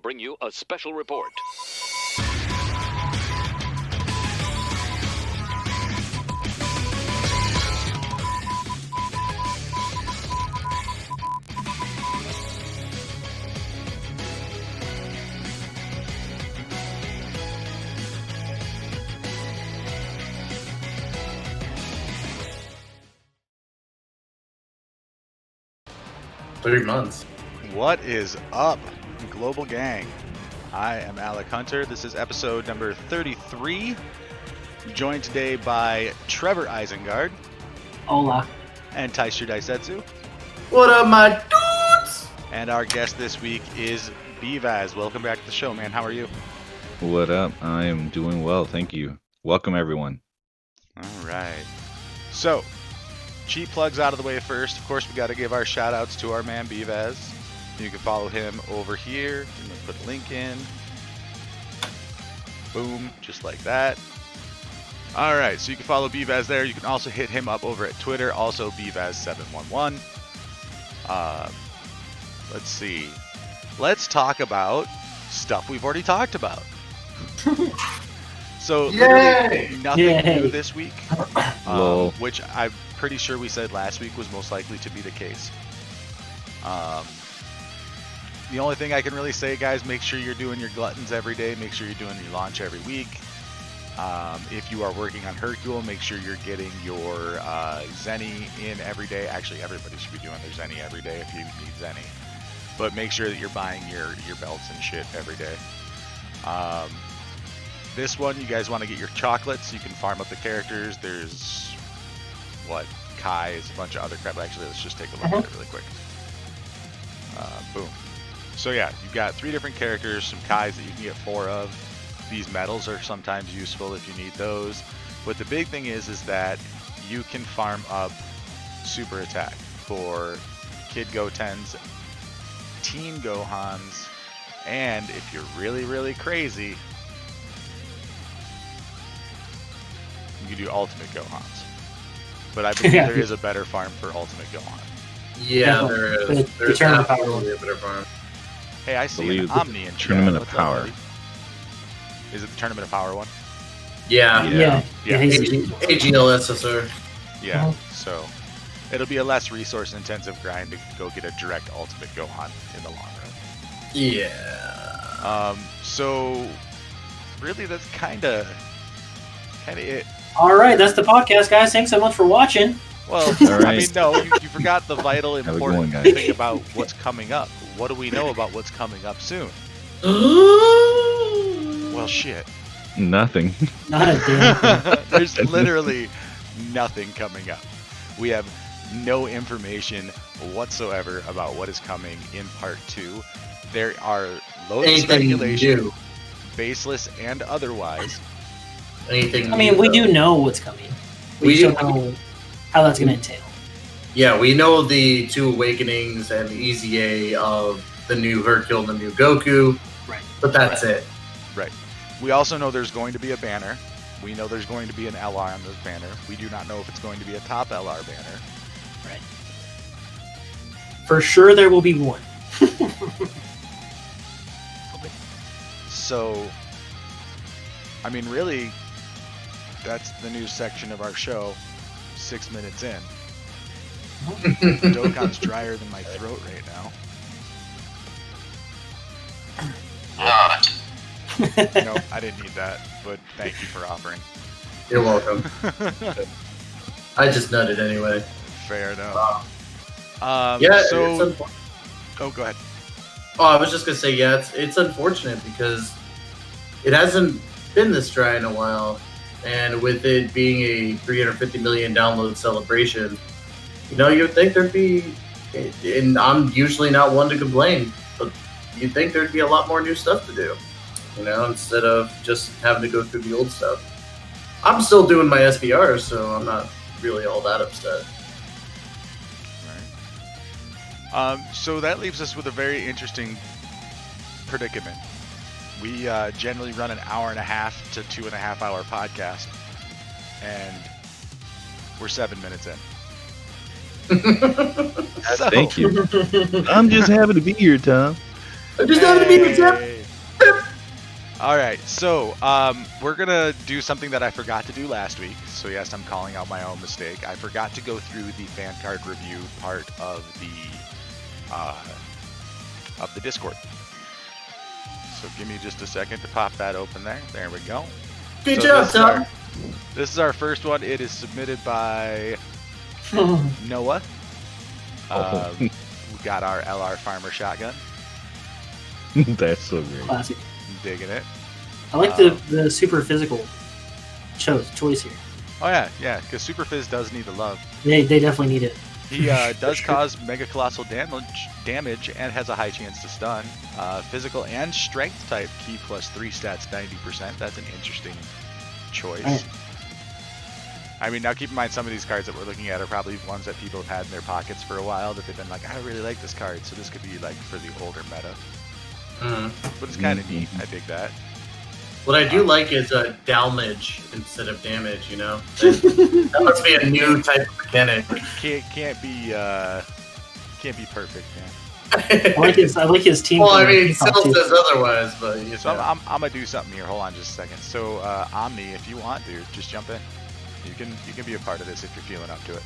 bring you a special report. $3 months. What is up, Global Gang? I am Alec Hunter. This is episode number 33. Joined today by Trevor Isengard. Hola. And Taishu Daisetsu. What up, my dudes? And our guest this week is BVaz. Welcome back to the show, man. How are you? What up? I am doing well, thank you. Welcome, everyone. All right. So, cheap plugs out of the way first. Of course, we got to give our shout outs to our man BVaz. You can follow him over here. I'm going to put a link in. Boom, just like that. All right, so you can follow BVaz there. You can also hit him up over at Twitter, also BVaz711. Let's see. Let's talk about stuff we've already talked about. So, literally nothing new this week, which I'm pretty sure we said last week was most likely to be the case. The only thing I can really say, guys, make sure you're doing your gluttons every day. Make sure you're doing your launch every week. If you are working on Hercule, make sure you're getting your Zenny in every day. Actually, everybody should be doing their Zenny every day if you need Zenny. But make sure that you're buying your belts and shit every day. This one, you guys want to get your chocolates. You can farm up the characters. There's, Kai's, a bunch of other crap. Actually, let's just take a look at it really quick. Boom. So yeah, you've got 3 different characters, some Kais that you can get 4 of. These medals are sometimes useful if you need those. But the big thing is that you can farm up super attack for Kid Gotens, Teen Gohans, and if you're really, really crazy, you can do Ultimate Gohans. But I believe there is a better farm for Ultimate Gohan. Yeah, there is. There's absolutely a better farm. Hey, I see an Omni in Tournament chat. of Power. Is it the Tournament of Power one? Yeah. AGLSSR. Yeah, so it'll be a less resource-intensive grind to go get a direct Ultimate Gohan in the long run. Yeah. So really, that's kind of it. All right, that's the podcast, guys. Thanks so much for watching. Well, All right. I mean, no, you forgot the vital, important thing about what's coming up. What do we know about what's coming up soon? Well, shit. Nothing. Not a damn thing. There's literally nothing coming up. We have no information whatsoever about what is coming in part 2. There are loads of speculation, baseless and otherwise. Anything? I mean, we do know what's coming. We don't know how that's going to entail. Yeah, we know the 2 awakenings and the EZA of the new Hercule and the new Goku. Right. But that's it. Right. We also know there's going to be a banner. We know there's going to be an LR on this banner. We do not know if it's going to be a top LR banner. Right. For sure there will be one. So, I mean, really, that's the news section of our show, 6 minutes in. Dokkan's drier than my throat right now. No, I didn't need that, but thank you for offering. You're welcome. I just nutted anyway. Fair enough. So. Oh, go ahead. Oh, I was just gonna say, yeah, it's unfortunate because it hasn't been this dry in a while, and with it being a 350 million download celebration, you'd think there'd be, and I'm usually not one to complain, but you'd think there'd be a lot more new stuff to do, instead of just having to go through the old stuff. I'm still doing my SBRs, so I'm not really all that upset. Right. So that leaves us with a very interesting predicament. We generally run an hour and a half to 2.5 hour podcast, and we're 7 minutes in. Thank you. I'm just happy to be here, Tom. I'm just happy to be here, Tim. All right, so we're gonna do something that I forgot to do last week. So yes, I'm calling out my own mistake. I forgot to go through the fan card review part of the Discord. So give me just a second to pop that open there. There we go. Good So job, Tom. This is our first one. It is submitted by Noah. We got our LR Farmer shotgun. That's so great. Classic. I'm digging it. I like the super physical choice here. Oh yeah, because Super Fizz does need the love. They definitely need it. He does cause mega colossal damage and has a high chance to stun. Physical and strength type key plus 3 stats 90%. That's an interesting choice. Right. I mean, now keep in mind some of these cards that we're looking at are probably ones that people have had in their pockets for a while that they've been like, I really like this card, so this could be like for the older meta. But it's kind of neat. I dig that. What I do like is damage instead of damage. You know, that must be a new type of mechanic. Can't be perfect, man. I like his team. Well, I mean, Cell says otherwise, but you know. So I'm gonna do something here. Hold on just a second. So Omni, if you want to, just jump in. You can be a part of this if you're feeling up to it.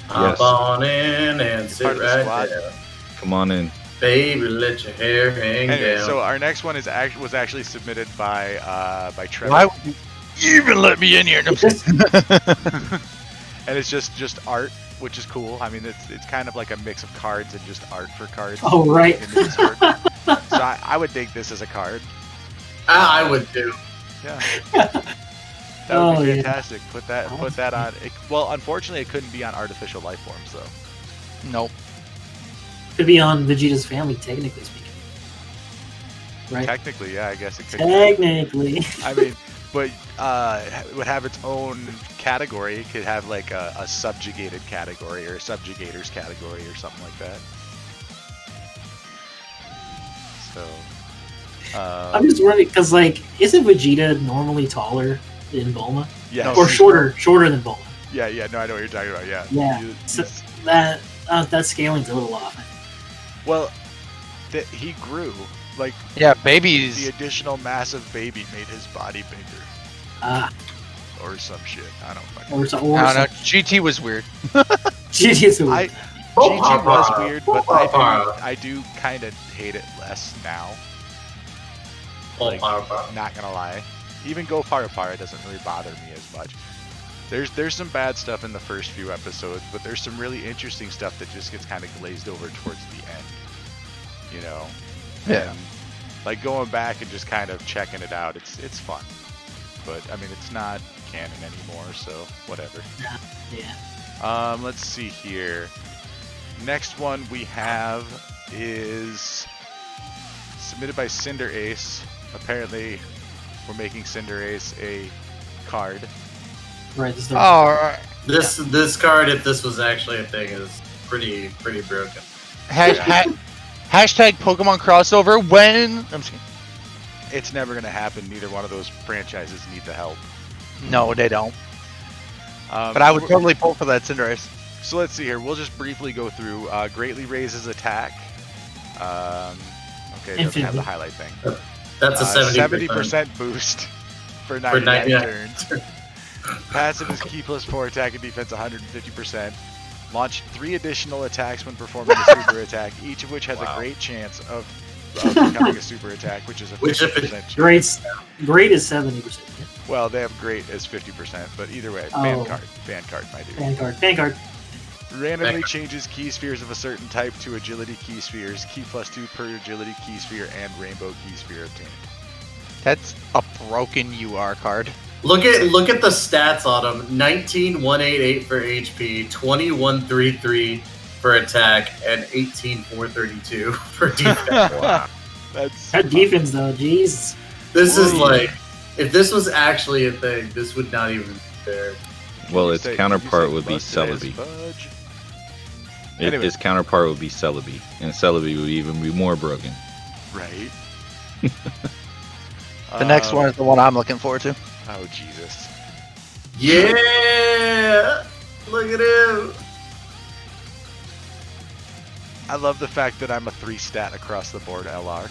Hop on in and sit right there. Come on in. Baby, let your hair hang down. So our next one was actually submitted by Trevor. Why would you even let me in here? No, And it's just art, which is cool. I mean, it's kind of like a mix of cards and just art for cards. Oh, right. In the Discord. So I would dig this as a card. I would too. Yeah. That would be yeah. fantastic. Put that on. Well, unfortunately, it couldn't be on artificial life forms though. nope. Could be on Vegeta's family, technically speaking. Right? Technically, yeah, I guess it could. Technically. I mean, but it would have its own category. It could have like a subjugated category or a subjugators category or something like that. So. I'm just wondering, because, like, isn't Vegeta normally taller than Bulma? Yeah. Or shorter than Bulma? Yeah. No, I know what you're talking about. Yeah. Yeah. So that scaling's a little off. Well, he grew. Like, Yeah, the babies. additional massive baby made his body bigger. Or some shit. I don't fucking know. I don't know. GT was weird. GT GG was weird, but I do kind of hate it less now. Like, not gonna lie. Even Go Para doesn't really bother me as much. There's some bad stuff in the first few episodes, but there's some really interesting stuff that just gets kind of glazed over towards the end. You know? Yeah. And, like, going back and just kind of checking it out, it's fun. But I mean, it's not canon anymore, so whatever. Yeah. Let's see here. Next one we have is submitted by Cinder Ace. Apparently, we're making Cinder Ace a card. Right. This is All right. This card, if this was actually a thing, is pretty broken. Hashtag Pokemon crossover when. I'm just kidding. It's never going to happen. Neither one of those franchises need the help. No, they don't. But I would totally pull for that Cinderace. So let's see here. We'll just briefly go through. Greatly raises attack. Okay, it doesn't have the highlight thing. That's a 70% boost for 99 turns. Passive is key plus 4 attack and defense 150%. Launch 3 additional attacks when performing a super attack, each of which has a great chance of becoming a super attack, which is a 50% chance. Great is 70%. Well, they have great as 50%, but either way, fan card, my dude. Fan card. Randomly changes key spheres of a certain type to agility key spheres, key plus 2 per agility key sphere, and rainbow key sphere obtained. That's a broken UR card. Look at the stats on him. 19,188 for HP, 21,33 for attack, and 18,432 for defense. Wow. That defense, though, jeez. This is like, if this was actually a thing, this would not even be fair. Well, its counterpart would be Celebi. Anyway. Its counterpart would be Celebi, and Celebi would even be more broken. Right. The next one is the one I'm looking forward to. Oh, Jesus. Yeah! Look at him! I love the fact that I'm a 3 stat across the board LR.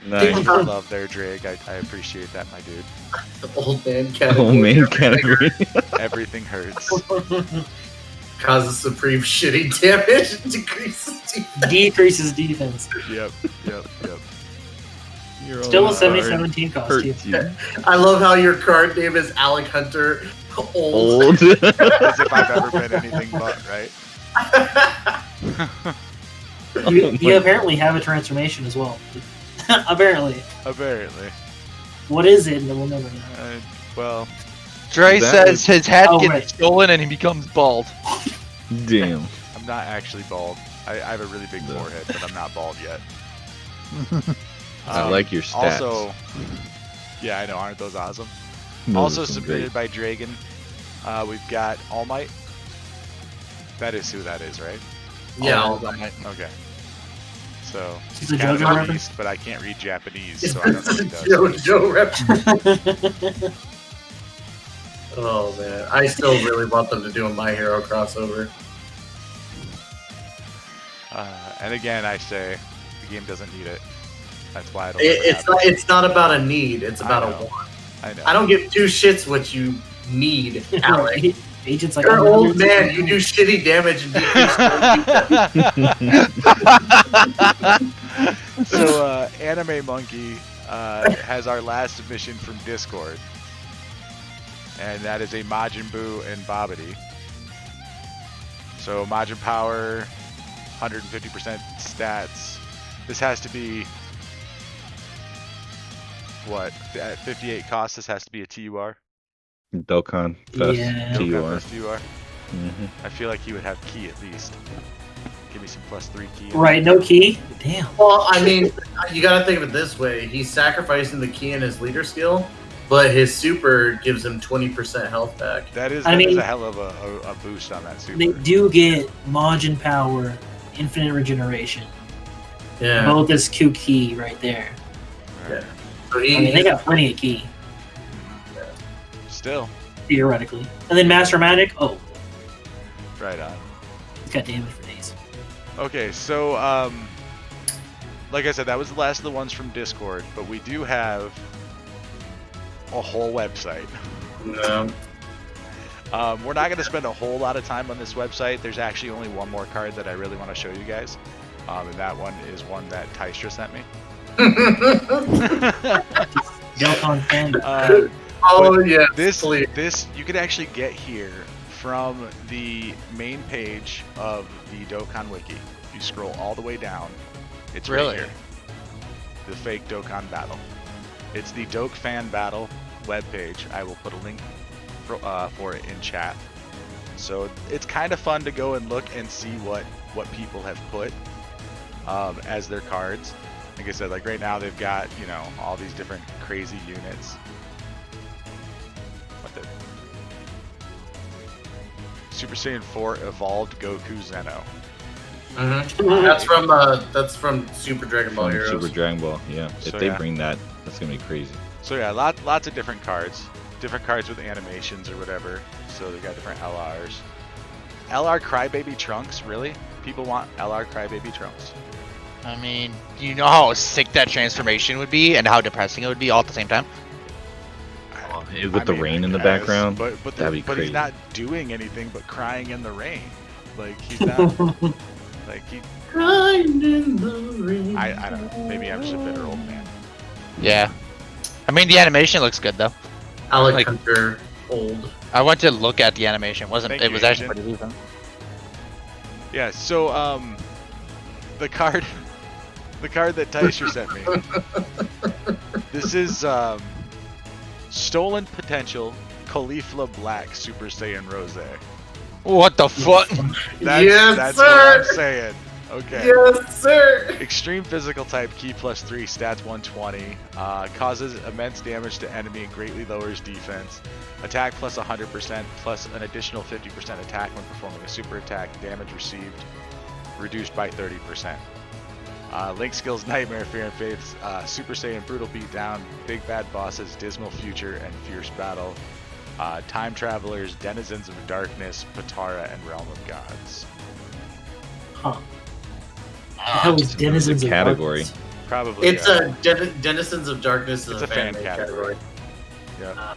Nice. People- I love their Drake. I appreciate that, my dude. Old man category. Oh, main category. Everything hurts. Causes supreme shitty damage and decreases defense. Decreases defense. Yep. Your Still a own 7017 card cost too. hurts you. I love how your card name is Alec Hunter. Old. Old. As if I've ever been anything but, right? You apparently have a transformation as well. Apparently. Apparently. What is it? We'll never know. Well, Dre That says his head Oh, gets right. stolen and he becomes bald. Damn. I'm not actually bald. I have a really big No. forehead, but I'm not bald yet. I like your stats. Also, yeah, I know, aren't those awesome? Those Also are some submitted great- by Dragon, we've got All Might. That is who that is, right? Yeah. Oh, Okay. So It's he's a kind of JoJo a reference? beast, but I can't read Japanese, It's so I don't know what he does. JoJo rep. Oh man, I still really want them to do a My Hero crossover. And again, I say the game doesn't need it. That's why I don't. It's not about a need. It's about a know. want. I know. I don't give two shits what you need, Alec. Agent's like, You're an "I'm old here man. to-" You do shitty damage and decrease. So Anime Monkey has our last submission from Discord, and that is a Majin Buu and Babidi. So Majin Power, 150% stats. This has to be what at 58 cost. This has to be a TUR. Dokkan Fest Yeah. TUR. Dokkan Fest TUR. Mhm. I feel like he would have key at least. Give me some +3 key. Right, no key? Damn. Well, I mean, you gotta think of it this way. He's sacrificing the key in his leader skill, but his super gives him 20% health back. That is I mean- a hell of a boost on that super. They do get Majin Power, Infinite Regeneration. Yeah. Both as Q key right there. Alright. So I mean, they got plenty of key, Still, theoretically. And then Master Magic, oh, right on. it's got damage for days. Okay, so like I said, that was the last of the ones from Discord, but we do have a whole website. No. We're not going to spend a whole lot of time on this website. There's actually only one more card that I really want to show you guys, and that one is one that Tystra sent me. Dokkan fan. Oh yeah. This you could actually get here from the main page of the Dokkan Wiki. You scroll all the way down. It's right Really? here. The fake Dokkan Battle. It's the Dok Fan Battle webpage. I will put a link for it in chat. So it's kind of fun to go and look and see what people have put as their cards. Like I said, like right now they've got, you know, all these different crazy units. What the? Super Saiyan 4 Evolved Goku Zeno. That's from Super Dragon Ball From Heroes. Super Dragon Ball, yeah. So, If they yeah. bring that, that's gonna be crazy. So yeah, lots of different cards with animations or whatever. So they got different LRs. LR Crybaby Trunks, really? People want LR Crybaby Trunks. I mean, you know how sick that transformation would be and how depressing it would be all at the same time? With the rain in the background, but that'd be but crazy. he's not doing anything but crying in the rain. Like he's not. Like he. Crying in the rain. I don't know. Maybe I'm just a bitter old man. Yeah. I mean, the animation looks good though. Alec like- Hunter old. I went to look at the animation. Thank It you, was actually Agent. pretty decent. Yeah. So the card that Tysher sent me. This is Stolen Potential Caulifla Black Super Saiyan Rose. What the fuck? That's sir. what I'm saying. Okay. Yes, sir. Extreme physical type, key +3, stats 120, causes immense damage to enemy and greatly lowers defense. Attack plus 100% plus an additional 50% attack when performing a super attack. Damage received reduced by 30%. Link skills Nightmare, Fear and Faith, Super Saiyan, Brutal Beatdown, Big Bad Bosses, Dismal Future, and Fierce Battle. Time Travelers, Denizens of Darkness, Patara, and Realm of Gods. Huh. hell is Denizens of category. Darkness? Probably. It's Denizens of Darkness. It's a fan category. Yeah.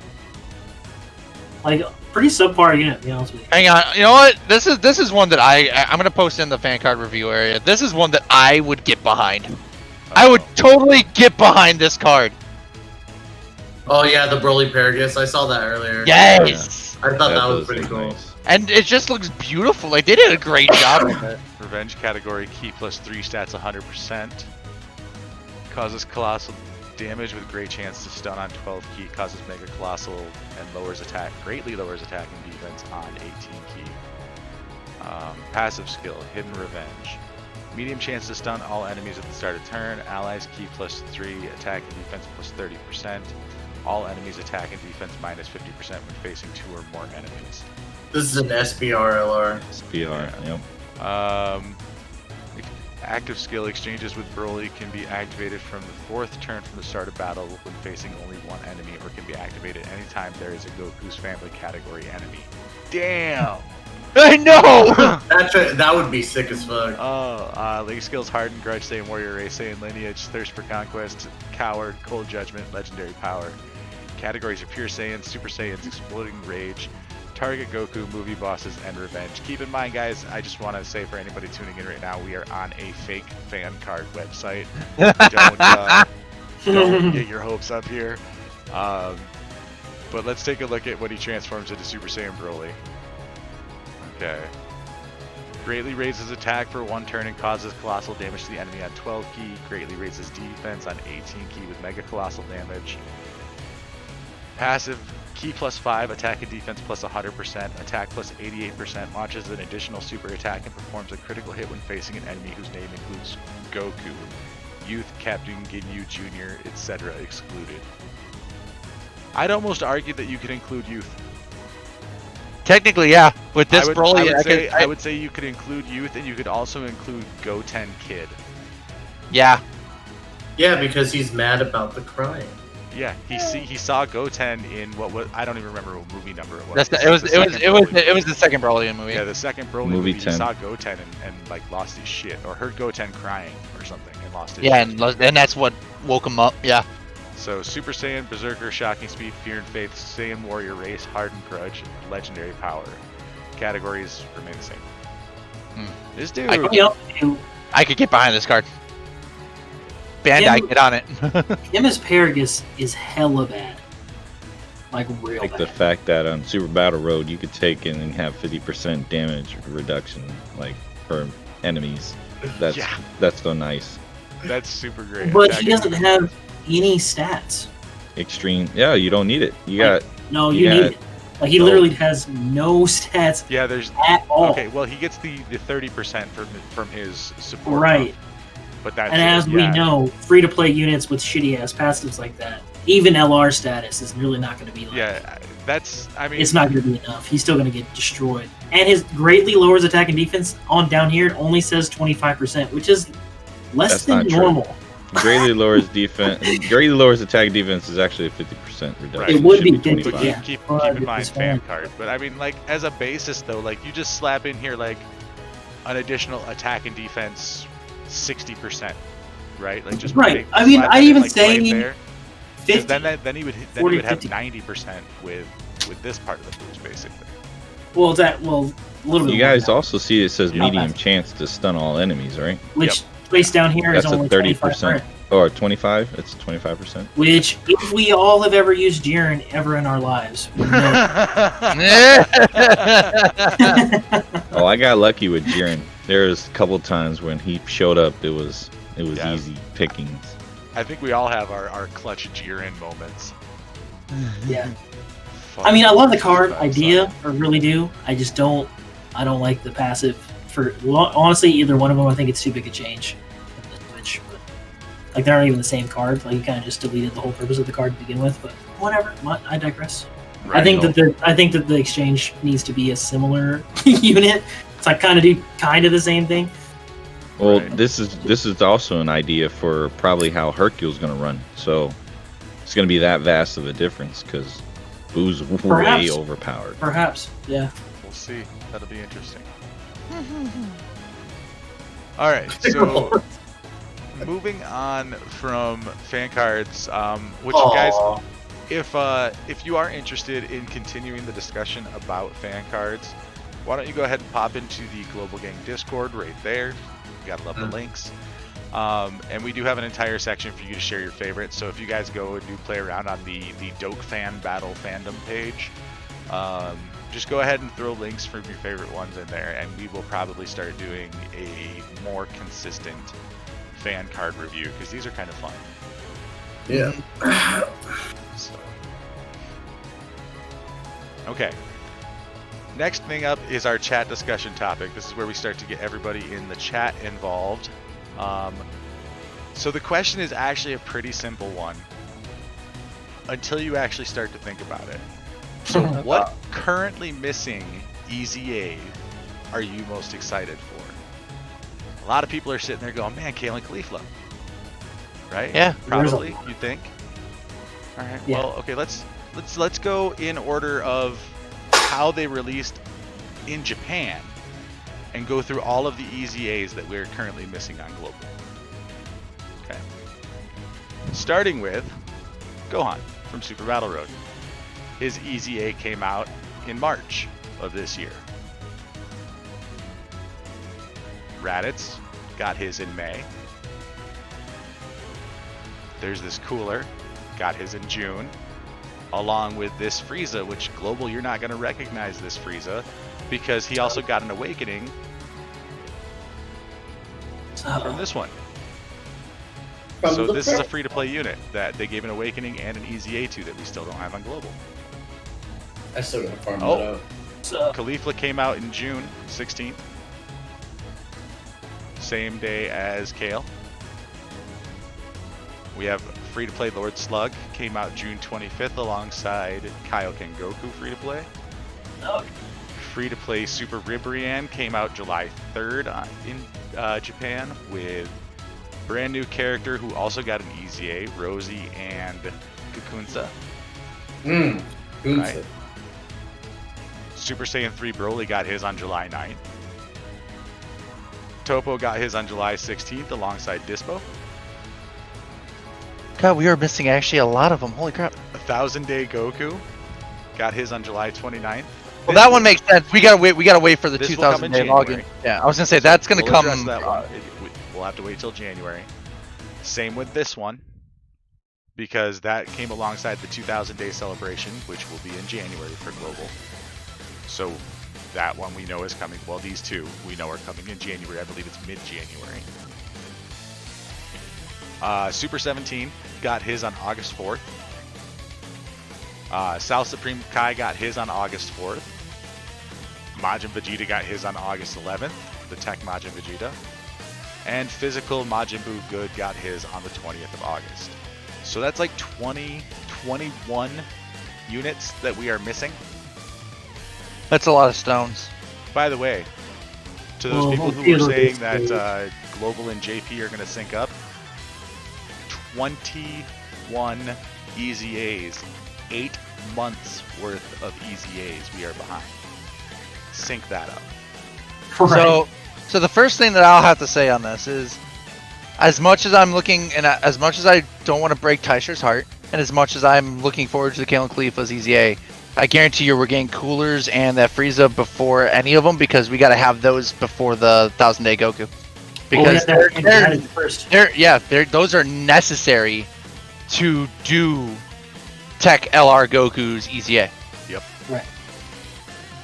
Like pretty subpar unit, to be honest with you. Hang on, you know what? This is one that I'm gonna post in the fan card review area. This is one that I would get behind. I would totally get behind this card. Oh yeah, the Broly Paragus. I saw that earlier. Yes. I thought that was does pretty look cool. nice. And it just looks beautiful. Like they did a great job with it. Revenge category, key plus 3 stats 100%. Causes colossal damage with great chance to stun on 12 key. Causes mega colossal and greatly lowers attack and defense on 18 key. Passive skill, hidden revenge. Medium chance to stun all enemies at the start of turn. Allies key plus 3, attack and defense plus 30%. All enemies attack and defense minus 50% when facing 2 or more enemies. This is an SBR SPR, yep. Active skill exchanges with Broly can be activated from the 4th turn from the start of battle when facing only one enemy, or can be activated anytime there is a Goku's family category enemy. Damn! I know. That would be sick as fuck. League skills: Hardened, Grudge, Saiyan, Warrior Race, Saiyan Lineage, Thirst for Conquest, Coward, Cold Judgment, Legendary Power. Categories are Pure Saiyans, Super Saiyans, Exploding Rage, Target Goku, Movie Bosses, and Revenge. Keep in mind, guys, I just want to say for anybody tuning in right now, we are on a fake fan card website. Don't get your hopes up here. But let's take a look at when he transforms into Super Saiyan Broly. Okay. Greatly raises attack for 1 turn and causes colossal damage to the enemy on 12 key. Greatly raises defense on 18 key with mega colossal damage. Passive, key plus 5, attack and defense plus 100%, attack plus 88%, launches an additional super attack and performs a critical hit when facing an enemy whose name includes Goku, Youth, Captain Ginyu Jr., etc. excluded. I'd almost argue that you could include Youth. Technically, yeah. With this Broly, I would say you could include Youth, and you could also include Goten Kid. Yeah. Yeah, because he's mad about the crying. Yeah, he saw Goten in what was, I don't even remember what movie number it was. It was the second Broly movie. Yeah, the second Broly movie. He 10. saw Goten and like lost his shit, or heard Goten crying or something and lost his Yeah, shit. and that's what woke him up. Yeah. So Super Saiyan, Berserker, Shocking Speed, Fear and Faith, Saiyan Warrior Race, Hardened Grudge, Legendary Power. Categories remain the same. This dude. I could get behind this card. Bandai, get on it. Him as Paragus is hella bad. Like real Like bad. the fact that on Super Battle Road you could take in and have 50% damage reduction, like for enemies. That's so nice. That's super great. But he doesn't have any stats. Extreme. Yeah, you don't need it. You got. No, you need it. Like he literally has no stats. Yeah, there's at all. Okay, well he gets the 30% from his support. Right. But that's and as we know, free to play units with shitty ass passives like that, even LR status is really not going to be like. Yeah, that's. I mean, it's not going to be enough. He's still going to get destroyed. And his greatly lowers attack and defense on down here. It only says 25%, which is less than normal. Greatly lowers defense. Greatly lowers attack defense is actually a 50% reduction. Right. It would be 25. But yeah. keep in mind fan card. But I mean, like as a basis though, like you just slap in here like an additional attack and defense 60%, right? Like just right. I mean, I even say right 50. Then he would have 90% with this part of the boost basically. Well, a little bit. You guys also see it says medium chance to stun all enemies, right? Which place down here that's is only a 30%. 25%. Or 25? It's 25%. Which, if we all have ever used Jiren ever in our lives, we know. Oh, I got lucky with Jiren. There's a couple times when he showed up, it was easy pickings. I think we all have our clutch Jiren moments. Yeah. I mean, I love the card idea, I really do. I don't like the passive. Honestly, either one of them, I think it's too big a change. Like, they're not even the same card. Like, you kind of just deleted the whole purpose of the card to begin with. But whatever, I digress. Right. I think that the exchange needs to be a similar unit. It's like kind of the same thing. Well, right. This is also an idea for probably how Hercule's going to run. So it's going to be that vast of a difference because Boo's way overpowered. Perhaps, yeah. We'll see. That'll be interesting. All right, so moving on from fan cards, which you guys, Aw. if you are interested in continuing the discussion about fan cards, why don't you go ahead and pop into the Global Gang Discord right there. You gotta love the links. And we do have an entire section for you to share your favorites. So if you guys go and do play around on the Dokkan Battle fandom page, just go ahead and throw links from your favorite ones in there, and we will probably start doing a more consistent fan card review because these are kind of fun. Yeah. So. Okay. Next thing up is our chat discussion topic. This is where we start to get everybody in the chat involved. So the question is actually a pretty simple one until you actually start to think about it. So what currently missing EZA are you most excited for? A lot of people are sitting there going, man, Kale and Khalifa. Right? Yeah. Probably, you think? All right. Yeah. Well, okay, let's go in order of how they released in Japan and go through all of the EZAs that we're currently missing on Global. Okay. Starting with Gohan from Super Battle Road. His EZA came out in March of this year. Raditz got his in May. There's this Cooler, got his in June. Along with this Frieza, which Global, you're not going to recognize this Frieza because he also got an Awakening from this one. So this is a free-to-play unit that they gave an Awakening and an EZA to that we still don't have on Global. I still gotta farm that Oh, out. Khalifa came out in June 16th. Same day as Kale. We have free-to-play Lord Slug, came out June 25th alongside Kaioken Goku free-to-play. Free-to-play Super Ribrian came out July 3rd in Japan with brand new character who also got an EZA, Rosie and Kakunsa. Right. Super Saiyan 3 Broly got his on July 9th. Topo got his on July 16th alongside Dispo. God, we are missing actually a lot of them. Holy crap. 1,000 Day Goku got his on July 29th. Well, that one makes sense. We gotta wait. We gotta wait for the This will come in 2,000 day login. January. Yeah, I was gonna say that's gonna We'll come. address that one. We'll have to wait till January. Same with this one, because that came alongside the 2,000 day celebration, which will be in January for Global. So that one we know is coming. Well, these two we know are coming in January. I believe it's mid-January. Super 17 got his on August 4th. South Supreme Kai got his on August 4th. Majin Vegeta got his on August 11th, the Tech Majin Vegeta. And Physical Majin Buu Good got his on the 20th of August. So that's like 21 units that we are missing. That's a lot of stones. By the way, to those people who were saying that Global and JP are going to sync up, 21 EZAs, 8 months worth of EZAs we are behind. Sync that up. Right. So the first thing that I'll have to say on this is, as much as I'm looking, and as much as I don't want to break Taisher's heart, and as much as I'm looking forward to the Kale and Khalifa's EZA, I guarantee you we're getting Coolers and that Frieza before any of them, because we got to have those before the 1,000 Day Goku. Because those are necessary to do Tech LR Goku's EZA. Yep. Right.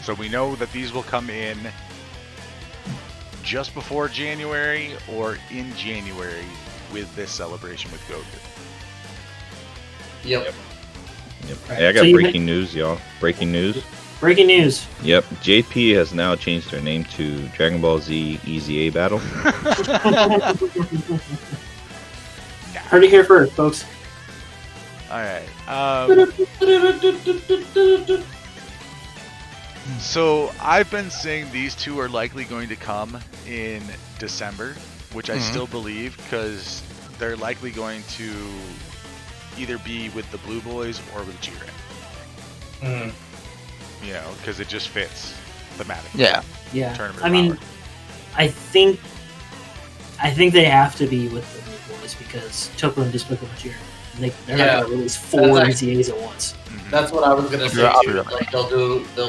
So we know that these will come in just before January or in January with this celebration with Goku. Yep. Right. Hey, I got breaking news, y'all. Breaking news. Breaking news. Yep. JP has now changed their name to Dragon Ball Z EZA Battle. Heard it here first, folks. Alright. So I've been saying these two are likely going to come in December, which I still believe, because they're likely going to either be with the Blue Boys or with Jiren. You know, because it just fits thematically. Yeah. Yeah. Tournament I mean, power. I think I think they have to be with the new boys because Topo and Despicable Me. They're not going to release 4 NCAs at once. That's what I was gonna say Yeah, too. yeah. Like they'll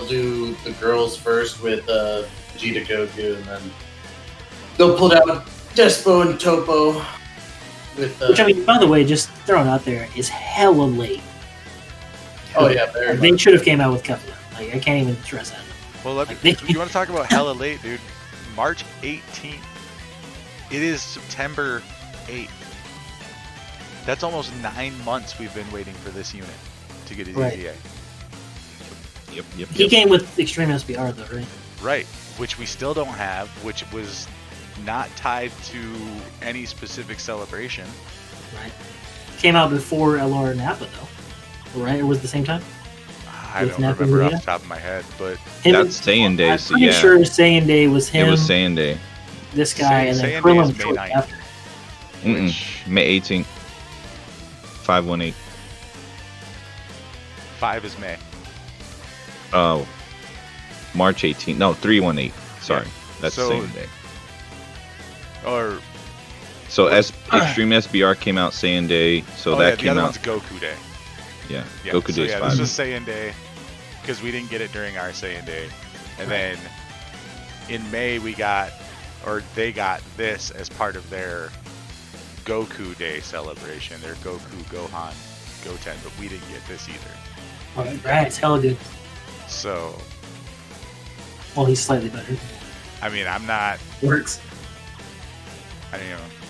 do the girls first with Vegeta Goku, and then they'll pull out Despo and Topo with. Which I mean, by the way, just throwing out there is hella late. Oh yeah, very They much. should have came out with Kefla. Like I can't even stress that. Well, Like, if you want to talk about hella late, dude, March 18th. It is September 8th. That's almost 9 months we've been waiting for this unit to get his Right. EVA. Yep. He came with Extreme SBR though, right? Right, which we still don't have, which was not tied to any specific celebration. Right. Came out before LR Napa though, right? It was the same time. I With don't Napa remember off Maria? the top of my head, but Him That's Saiyan Day, I'm so pretty yeah. sure Saiyan Day was him. It was Saiyan Day. This guy, and then Saiyan Day Krillin is May shortly 9th. after. which May 18th. 518. 5 is May. Oh. March 18th. No, 318. Sorry. That's So- Saiyan Day. Or So Extreme SBR came out Saiyan Day. So oh, that yeah, the came other out. one's Goku Day. Yeah. Yeah, Goku so Day's yeah, 5. this was Saiyan Day because we didn't get it during our Saiyan Day, and then in May we got, or they got this as part of their Goku Day celebration, their Goku, Gohan, Goten, but we didn't get this either. Right, it's hella good. So, Well, he's slightly better. I mean, I'm not, Works.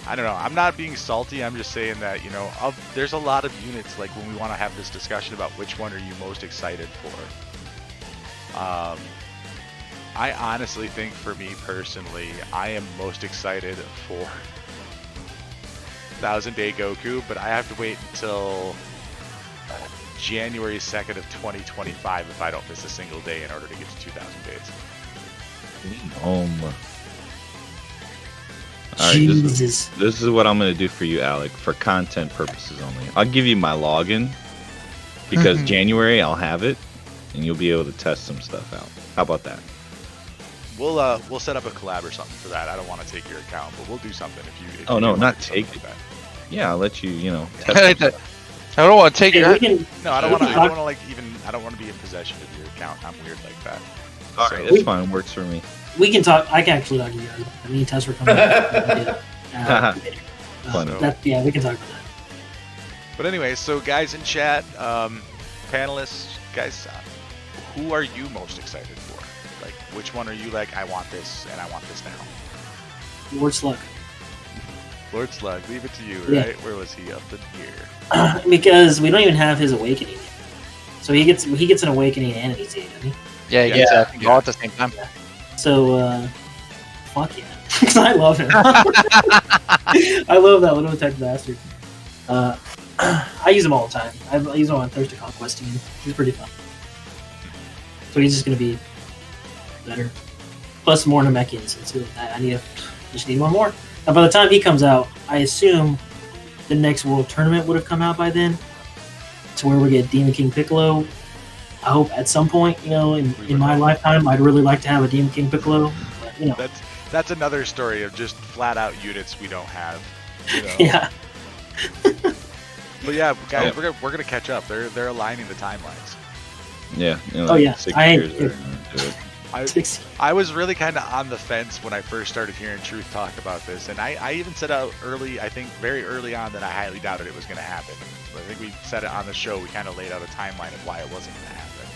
I don't know. I'm not being salty. I'm just saying that, you know, there's a lot of units, like when we want to have this discussion about which one are you most excited for. I honestly think for me personally, I am most excited for 1000 Day Goku, but I have to wait until January 2nd of 2025 if I don't miss a single day in order to get to 2000 days. Alright, Jesus. this is what I'm going to do for you, Alec, for content purposes only. I'll give you my login because January I'll have it and you'll be able to test some stuff out. How about that? We'll set up a collab or something for that. I don't want to take your account, but we'll do something if you. Oh, you no, do wanna not do something take like that. Yeah, I'll let you, test I some like that. stuff. I don't want to take Hey, your. we can, No, I don't we want to. can I don't talk- want to like even. I don't want to be in possession of your account. I'm weird like that. Alright, So- that's fine. Works for me. We can talk. I can actually talk to you guys. Me and Tess were coming. Funny. Yeah, we can talk about that. But anyway, so guys in chat, panelists, guys, who are you most excited for? Like, which one are you like? I want this, and I want this now. Lord Slug. Lord Slug, leave it to you, Yeah. right? Where was he up in here? Because we don't even have his awakening yet. So he gets an awakening and an ETA, doesn't he? Yeah, you Yeah. get that all at the same time. So fuck yeah. Because I love him. I love that little tech bastard. I use him all the time. I use him on Thirsty Conquest team. He's pretty fun. So he's just gonna be better. Plus more Namekians. I just need one more. And by the time he comes out, I assume the next World Tournament would have come out by then. To where we get Demon King Piccolo. I hope at some point, in my lifetime, I'd really like to have a Demon King Piccolo. But, That's another story of just flat out units we don't have. You know? yeah. But yeah, guys, we're gonna catch up. They're aligning the timelines. Yeah. Oh, yeah. 6 I- years are gonna do it. I was really kind of on the fence when I first started hearing Truth talk about this, and I even said out early, I think very early on, that I highly doubted it was going to happen. But I think we said it on the show. We kind of laid out a timeline of why it wasn't going to happen.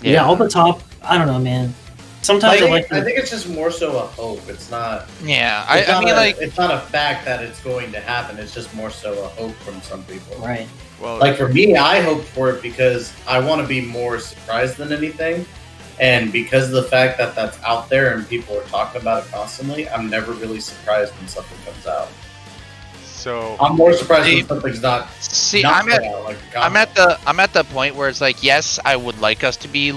Yeah, all the top. I don't know, man. Sometimes I like. I think it's just more so a hope. It's not. Yeah, It's I not mean, a- like, it's not a fact that it's going to happen. It's just more so a hope from some people. Right. Well, Like for me, I hope for it because I want to be more surprised than anything, and because of the fact that that's out there and people are talking about it constantly, I'm never really surprised when something comes out. so I'm more surprised See- when something's not. see, not I'm at put out, like a I'm comic. at the point where it's like, yes, I would like us to be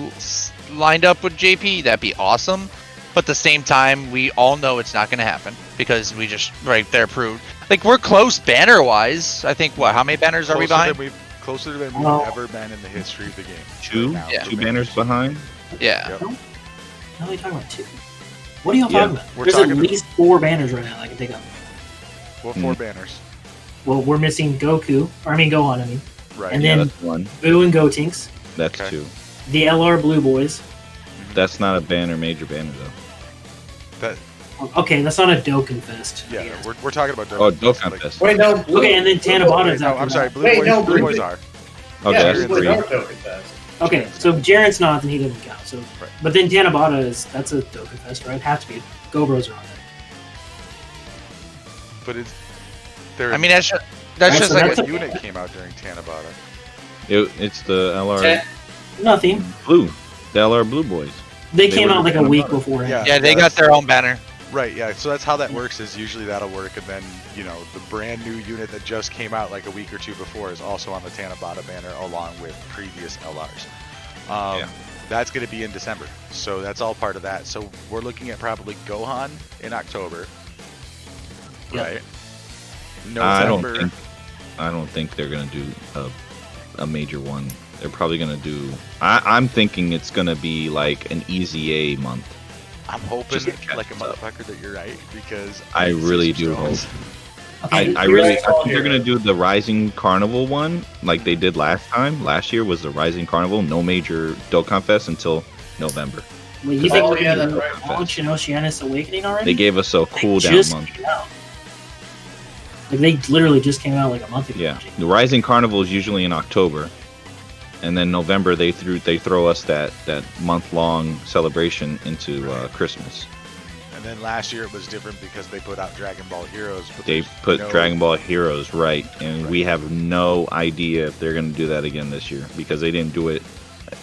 lined up with JP. That'd be awesome. But at the same time, we all know it's not going to happen because we just right there proved. Like, we're close banner wise. I think how many banners are we behind? Closer than we've Oh. ever been in the history of the game. Two? Right now. Yeah. Two banners behind? Yeah. Yep. No, we're talking about two. What are y'all Yeah, talking about? we're There's talking at least 4 banners right now I can think of. Well, 4 banners. Well, we're missing Gohan, I mean. Right. And Yeah, then that's one. Boo and Gotenks, That's Okay. 2. the LR Blue Boys. That's not a major banner though. That, Okay, that's not a Dokkan Fest. yeah, Yeah. we're talking about Oh, Dokkan Dokkan like- Fest. Wait, no. Blue, Okay, and then Tanabata's No, after I'm sorry. that. Blue Wait, Boys. no, Blue Blue Boys Boys- are. Okay, yeah, that's Blue Boys 3. are Dokkan Fest. Okay, so Jaren's not, then he doesn't count. So, Right. but then Tanabata that's a Dokkan Fest, right? Have to be. Go-Bros are on there. But it's. There. I mean, that's That's just a- like that's a a- unit came out during Tanabata. It's the LR Ten- Nothing. Blue. The LR Blue Boys. They They came were out like a Tanabata. week before. Yeah. yeah, they got their own banner. Right, yeah. So that's how that works. Is usually that'll work, and then the brand new unit that just came out like a week or two before is also on the Tanabata banner along with previous LRs. Yeah. That's going to be in December, so that's all part of that. So we're looking at probably Gohan in October, Yeah. right? I November. don't think they're gonna do a major one. They're probably gonna do. I'm thinking it's gonna be like an easy A month. I'm hoping Just to catch like a us up. motherfucker that you're right because I really do Stones. hope. Okay, I here's- think they're gonna do the Rising Carnival one like they did last time. Last year was the Rising Carnival, no major Dokkan Fest until November. Wait, you think Oh, we're yeah, gonna do that's right. Launch and Oceanus Awakening already? They gave us a They cool down just month. came out. Like they literally just came out like a month ago. Yeah, the Rising Carnival is usually in October, and then November they throw us that month long celebration into Christmas. And then last year it was different because they put out Dragon Ball Heroes. But They there's put no- Dragon Ball Heroes right, and we have no idea if they're going to do that again this year because they didn't do it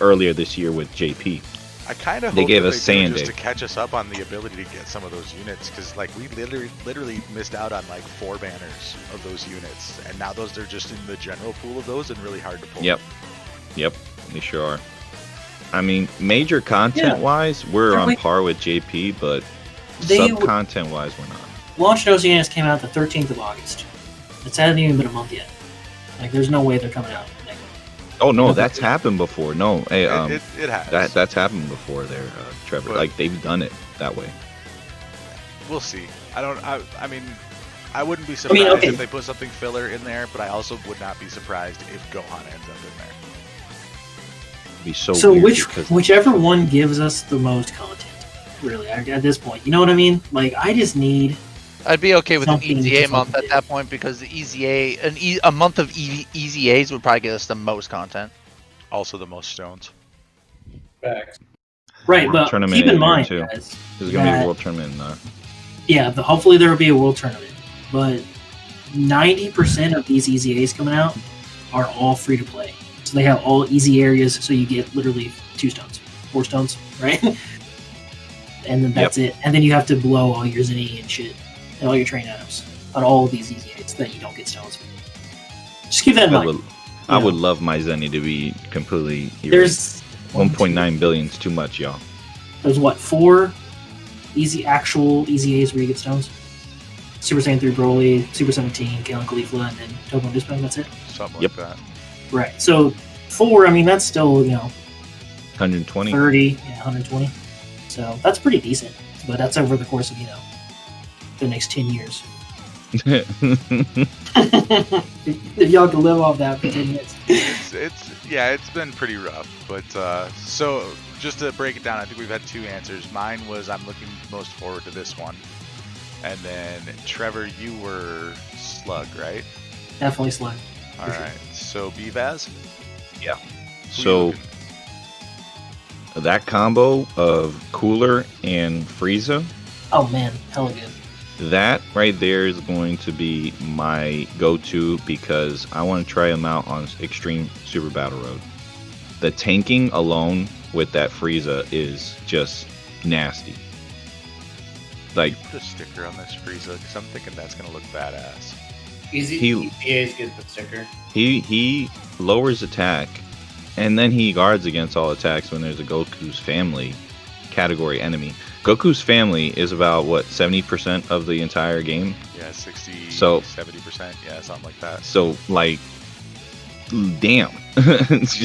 earlier this year with JP. I kind of They hope gave that us they do it Sand just Day. to catch us up on the ability to get some of those units because like we literally missed out on like 4 banners of those units, and now those are just in the general pool of those and really hard to pull. Yep, they sure are. I mean, major content wise, we're Are on we- par with JP, but They sub w- content wise, we're not. Launch and Oceanus came out the 13th of August. It hasn't even been a month yet. Like there's no way they're coming out. Like, Oh no, No, that's happened before. No, hey, It has. that's happened before there, Trevor. But- Like they've done it that way. We'll see. I mean, I wouldn't be surprised okay. if they put something filler in there, but I also would not be surprised if Gohan ends up in there. It'd be so so weird which because whichever one gives us the most content, really, at this point. You know what I mean? Like I just need I'd be okay with an Something easy A to month fucking at that point because the easy A, a month of easy A's would probably get us the most content. Also, the most stones. Facts. right, but Tournament keep in in there, mind, too. guys. there's gonna be a that- world tournament. Yeah, hopefully there will be a world tournament. But 90% of these easy A's coming out are all free to play. So they have all easy areas, so you get literally 2 stones, 4 stones, right? And then that's it. And then you have to blow all your Zinni and shit, and all your train items on all of these easy A's so that you don't get stones. Just keep that in mind. I Yeah. would love my Zenny to be completely erased. There's 1.9 billion is too much, y'all. There's what, 4 actual easy A's where you get stones? Super Saiyan 3 Broly, Super 17, Kalen Caulifla, and then Tobin Dispatch, that's it? Something Yep. like that. Right. So 4, I mean, that's still, 120. 30, 120. So that's pretty decent. But that's over the course of, the next 10 years. If y'all can live off that for 10 years. It's been pretty rough. But so just to break it down, I think we've had 2 answers. Mine was I'm looking most forward to this one, and then Trevor, you were Slug, right? Definitely Slug. All right. So BVaz. Yeah. Who you So looking- that combo of Cooler and Frieza, Oh man, hella good. that right there is going to be my go-to because I want to try them out on Extreme Super Battle Road. The tanking alone with that Frieza is just nasty. Like Put a sticker on this Frieza because I'm thinking that's gonna look badass. Easy He- EAs get the sticker. he lowers attack, and then he guards against all attacks when there's a Goku's family category enemy. Goku's family is about what 70% of the entire game. Yeah, 60, So- 70%. Yeah, something like that. So like, damn, it's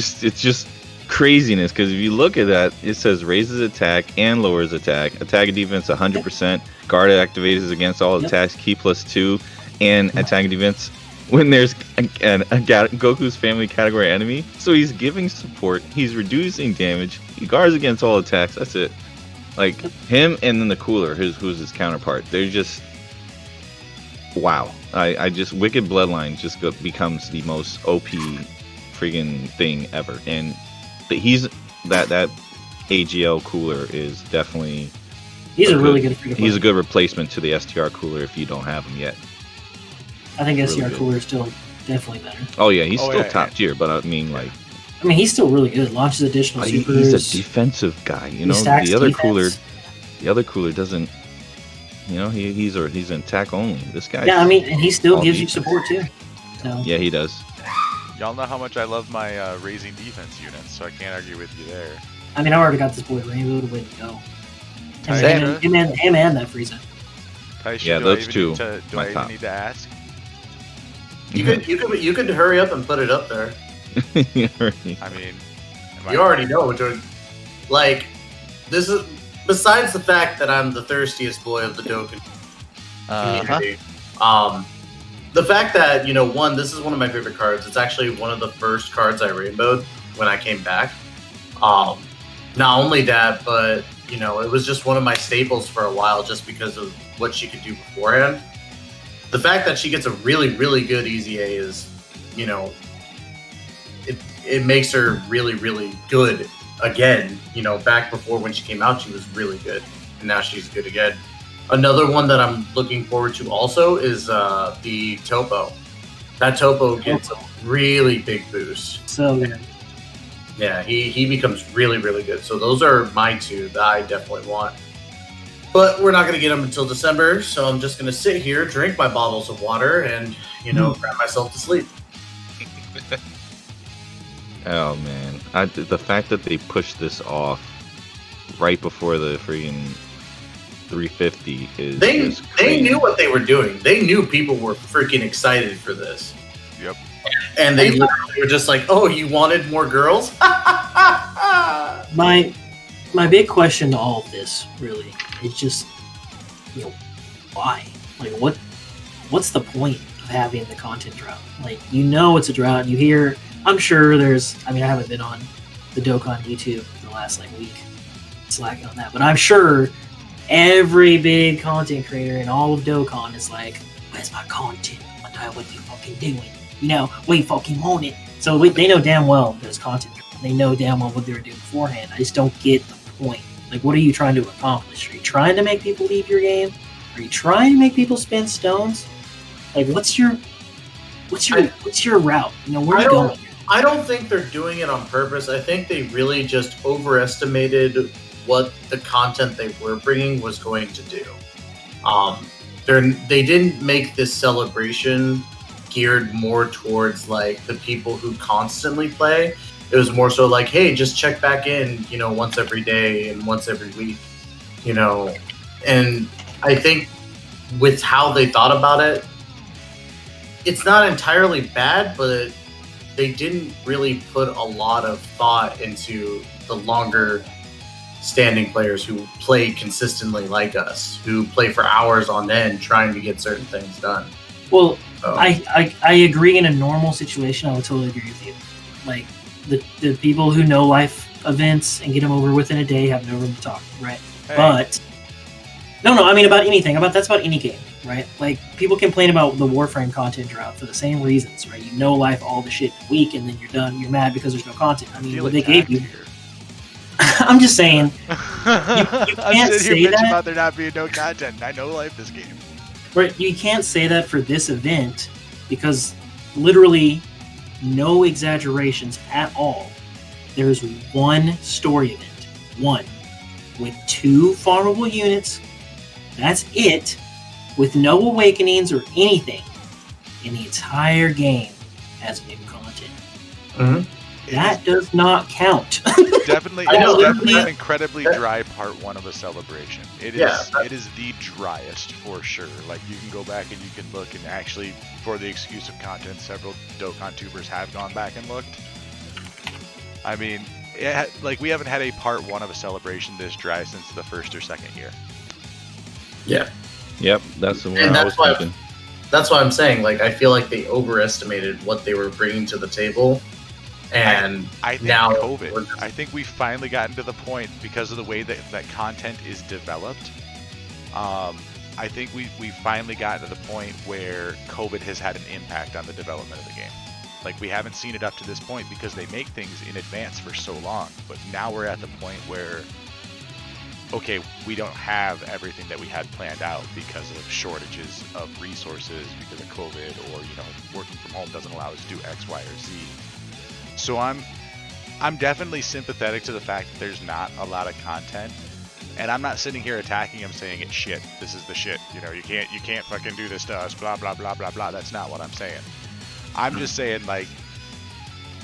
just craziness because if you look at that, it says raises attack and lowers attack. Attack and defense 100%. Guard activates against all attacks, key +2, and attack and defense when there's a Goku's family category enemy. So he's giving support. He's reducing damage. He guards against all attacks. That's it. Like him and then the cooler, who's his counterpart. They're just wow. I just Wicked Bloodline just becomes the most OP freaking thing ever, and he's that AGL cooler is definitely he's a really good free-to-play. He's a good replacement to the STR cooler if you don't have him yet. I think STR really cooler is still definitely better. Oh yeah, he's still top tier, but I mean like. I mean, he's still really good. Launches additional supers. He's a defensive guy, you know. The other cooler doesn't. You know, he's an attack only. This guy. Yeah, I mean, and he still gives you support too. So. Yeah, he does. Y'all know how much I love my raising defense units, so I can't argue with you there. I mean, I already got this boy Rainbow to way to go. Him and that Frieza. Taisha, yeah, those two. Do I even need to ask? You could hurry up and put it up there. I mean, you already know which one. Like, this is besides the fact that I'm the thirstiest boy of the Dokkan community. The fact that one, this is one of my favorite cards. It's actually one of the first cards I rainbowed when I came back. Not only that, but it was just one of my staples for a while, just because of what she could do beforehand. The fact that she gets a really, really good EZA is, it makes her really, really good again. Back before when she came out, she was really good, and now she's good again. Another one that I'm looking forward to also is the Topo. That Topo gets a really big boost. So good. Yeah, he becomes really, really good. So those are my two that I definitely want. But we're not going to get them until December, so I'm just going to sit here, drink my bottles of water, and, cram myself to sleep. Oh, man. The fact that they pushed this off right before the freaking 350 is They knew what they were doing. They knew people were freaking excited for this. Yep. And they literally were just like, oh, you wanted more girls? My big question to all of this, really, is just, why? Like, what's the point of having the content drought? Like, it's a drought. You hear, I'm sure I haven't been on the Dokkan YouTube for the last, week, slacking on that, but I'm sure every big content creator in all of Dokkan is like, where's my content? What you fucking doing? We fucking want it. So they know damn well there's content. They know damn well what they were doing beforehand. I just don't get the point. Like, what are you trying to accomplish? Are you trying to make people leave your game? Are you trying to make people spend stones? Like, what's your route? Where are you going? I don't think they're doing it on purpose. I think they really just overestimated what the content they were bringing was going to do. They didn't make this celebration geared more towards the people who constantly play. It was more so like, hey, just check back in, once every day and once every week, and I think with how they thought about it, it's not entirely bad, but they didn't really put a lot of thought into the longer standing players who play consistently like us, who play for hours on end trying to get certain things done. Well, I agree. In a normal situation, I would totally agree with you. Like, the people who know life events and get them over within a day have no room to talk, right? Hey. But no, I mean about anything. That's about any game, right? Like, people complain about the Warframe content drought for the same reasons, right? Life all the shit in a week, and then you're done. You're mad because there's no content. I mean, what they gave you. I'm just saying. You can't say that about there not being no content. I know life this game. Right, you can't say that for this event because literally no exaggerations at all. There's one story event, one, with 2 farmable units. That's it, with no awakenings or anything in the entire game as new content. Mm-hmm. That does not count. Definitely an incredibly dry part 1 of a celebration. It is the driest for sure. Like, you can go back and you can look, and actually, for the excuse of content, several Dokkan tubers have gone back and looked. I mean, we haven't had a part 1 of a celebration this dry since the first or second year. Yeah. Yep, that's the one And I was thinking. That's why I'm saying, like, I feel like they overestimated what they were bringing to the table. And I think now COVID. I think we've finally gotten to the point, because of the way that content is developed. I think we've finally gotten to the point where COVID has had an impact on the development of the game. Like, we haven't seen it up to this point because they make things in advance for so long. But now we're at the point where, okay, we don't have everything that we had planned out because of shortages of resources because of COVID, or, you know, working from home doesn't allow us to do X, Y, or Z. So I'm definitely sympathetic to the fact that there's not a lot of content. And I'm not sitting here attacking him saying it's shit. This is the shit. You know, you can't fucking do this to us, blah, blah, blah, blah, blah. That's not what I'm saying. I'm just saying, like,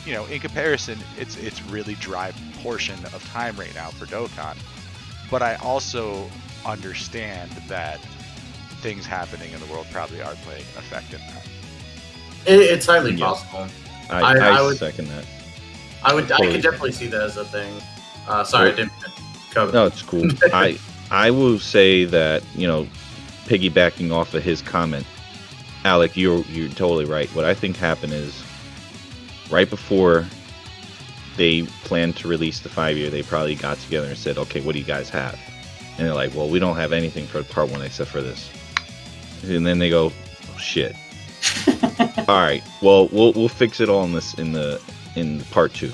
you know, in comparison, it's really dry portion of time right now for Dokkan. But I also understand that things happening in the world probably are playing an effect in that. It's highly possible. I would second that. I could definitely see that as a thing. Sorry, I didn't cover. No, it's cool. I will say that, you know, piggybacking off of his comment, Alec, you're totally right. What I think happened is, right before they planned to release the 5-year, they probably got together and said, okay, what do you guys have? And they're like, well, we don't have anything for part 1 except for this. And then they go, oh, shit. All right, well, we'll fix it all in part 2.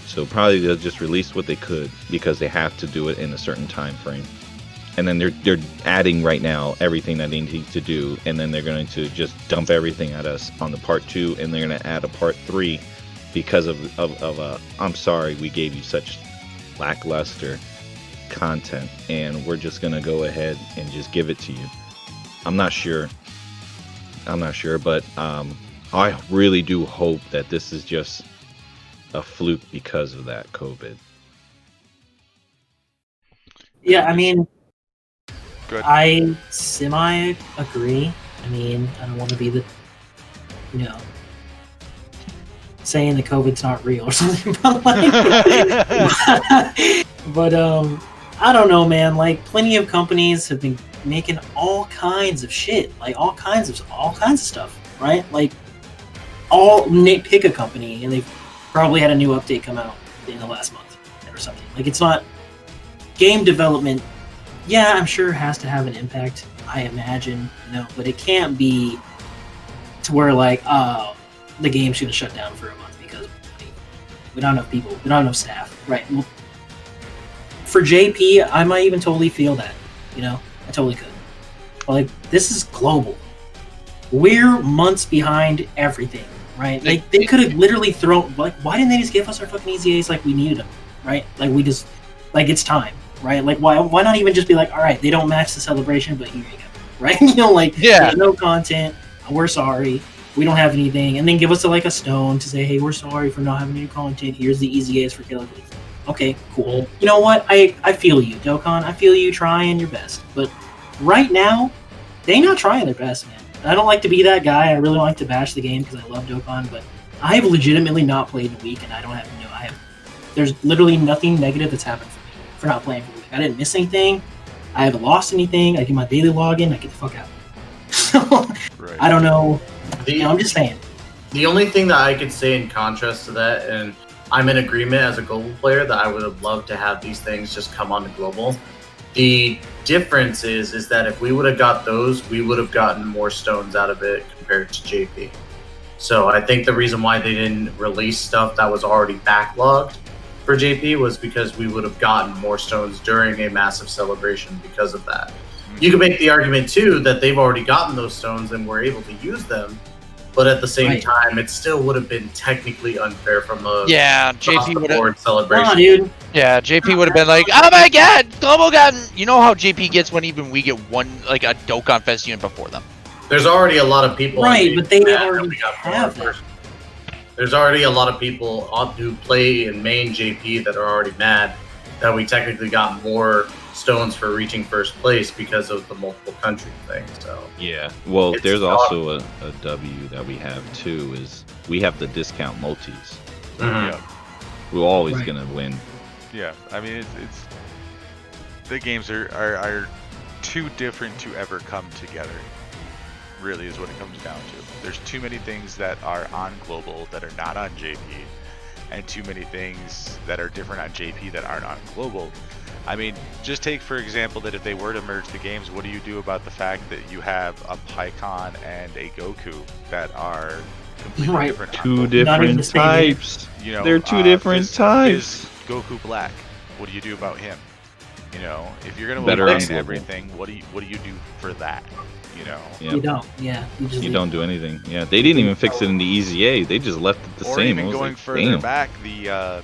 So probably they'll just release what they could because they have to do it in a certain time frame. And then they're adding right now everything that they need to do, and then they're going to just dump everything at us on the part 2, and they're going to add a part 3 because of I'm sorry we gave you such lackluster content, and we're just going to go ahead and just give it to you. I'm not sure, but I really do hope that this is just a fluke because of that COVID. Yeah, I mean, Good. I semi agree. I mean, I don't want to be the, you know, saying that COVID's not real or something, but like, but I don't know, man. Like, plenty of companies have been making all kinds of shit, like all kinds of stuff, right? Like, pick a company, and they've probably had a new update come out in the last month or something. Like, it's not game development. Yeah, I'm sure it has to have an impact, I imagine, you know, but it can't be to where, like, the game's going to shut down for a month because we don't have enough people, we don't have enough staff, right? Well, for JP, I might even totally feel that, you know, I totally could. But, like, this is global. We're months behind everything, right? Like, they could have literally thrown, like, why didn't they just give us our fucking EZAs like we needed them, right? Like, we just, like, it's time, right? Like, why not even just be like, all right, they don't match the celebration, but here you go, right? You know, like, there's no content, we're sorry, we don't have anything, and then give us like a stone to say, hey, we're sorry for not having any content, here's the EZAs for Killer Queen. Okay, cool. You know what, I feel you, Dokkan, I feel you trying your best, but right now, they not trying their best, man. I don't like to be that guy, I really don't like to bash the game because I love Dokkan, but I have legitimately not played in a week, and there's literally nothing negative that's happened for me for not playing for a week. I didn't miss anything, I haven't lost anything, I get my daily login, I get the fuck out. So, right. I don't know, I'm just saying. The only thing that I could say in contrast to that, and I'm in agreement as a global player that I would have loved to have these things just come on to global. The difference is that if we would have got those, we would have gotten more stones out of it compared to JP. So I think the reason why they didn't release stuff that was already backlogged for JP was because we would have gotten more stones during a massive celebration because of that. You could make the argument too that they've already gotten those stones and were able to use them, but at the same time, it still would have been technically unfair from a JP would have celebration. Dude. Yeah, JP would have been like, oh my god, Global got. You know how JP gets when even we get one, like a Dokkan Fest unit before them. There's already a lot of people, right? But they already have that. There's already a lot of people who play in main JP that are already mad that we technically got more stones for reaching first place because of the multiple country thing. So yeah, well, there's also a W that we have too, is we have the discount multis. Mm-hmm. We're always Right. gonna win. Yeah, I mean it's the games are too different to ever come together. Really is what it comes down to. There's too many things that are on global that are not on JP, and too many things that are different on JP that aren't on global. I mean, just take for example that if they were to merge the games, what do you do about the fact that you have a Pycon and a Goku that are completely Right. different? on Two both? Not even the different same game. types. You know, They're two different is types. Goku Black. What do you do about him? You know, if you're gonna Better align on global. everything, what do you do for that? You know, Yep. You don't. Yeah. You just You leave. don't do anything. Yeah, they didn't even fix it in the EZA. They just left it the or same. I even was going like, further damn. back, the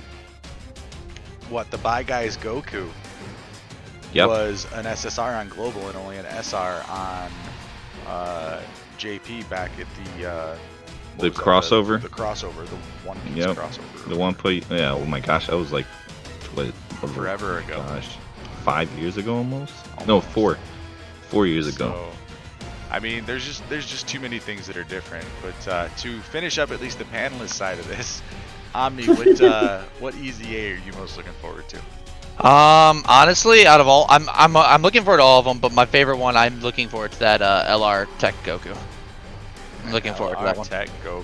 the Bye Guys Goku Yep. was an SSR on global and only an SR on JP back at the what The was that? crossover? the crossover, the One Piece Yep. crossover, The one play. Yeah. Oh my gosh, that was like what? forever ago. Gosh, 5 years ago almost. No, Almost. 4. 4 years ago. So, I mean, there's just too many things that are different. But to finish up at least the panelist side of this, Omni, what EZA are you most looking forward to? Honestly, out of all, I'm looking forward to all of them, but my favorite one, I'm looking forward to that LR Tech Goku. I'm looking forward to that one. Tech Goku.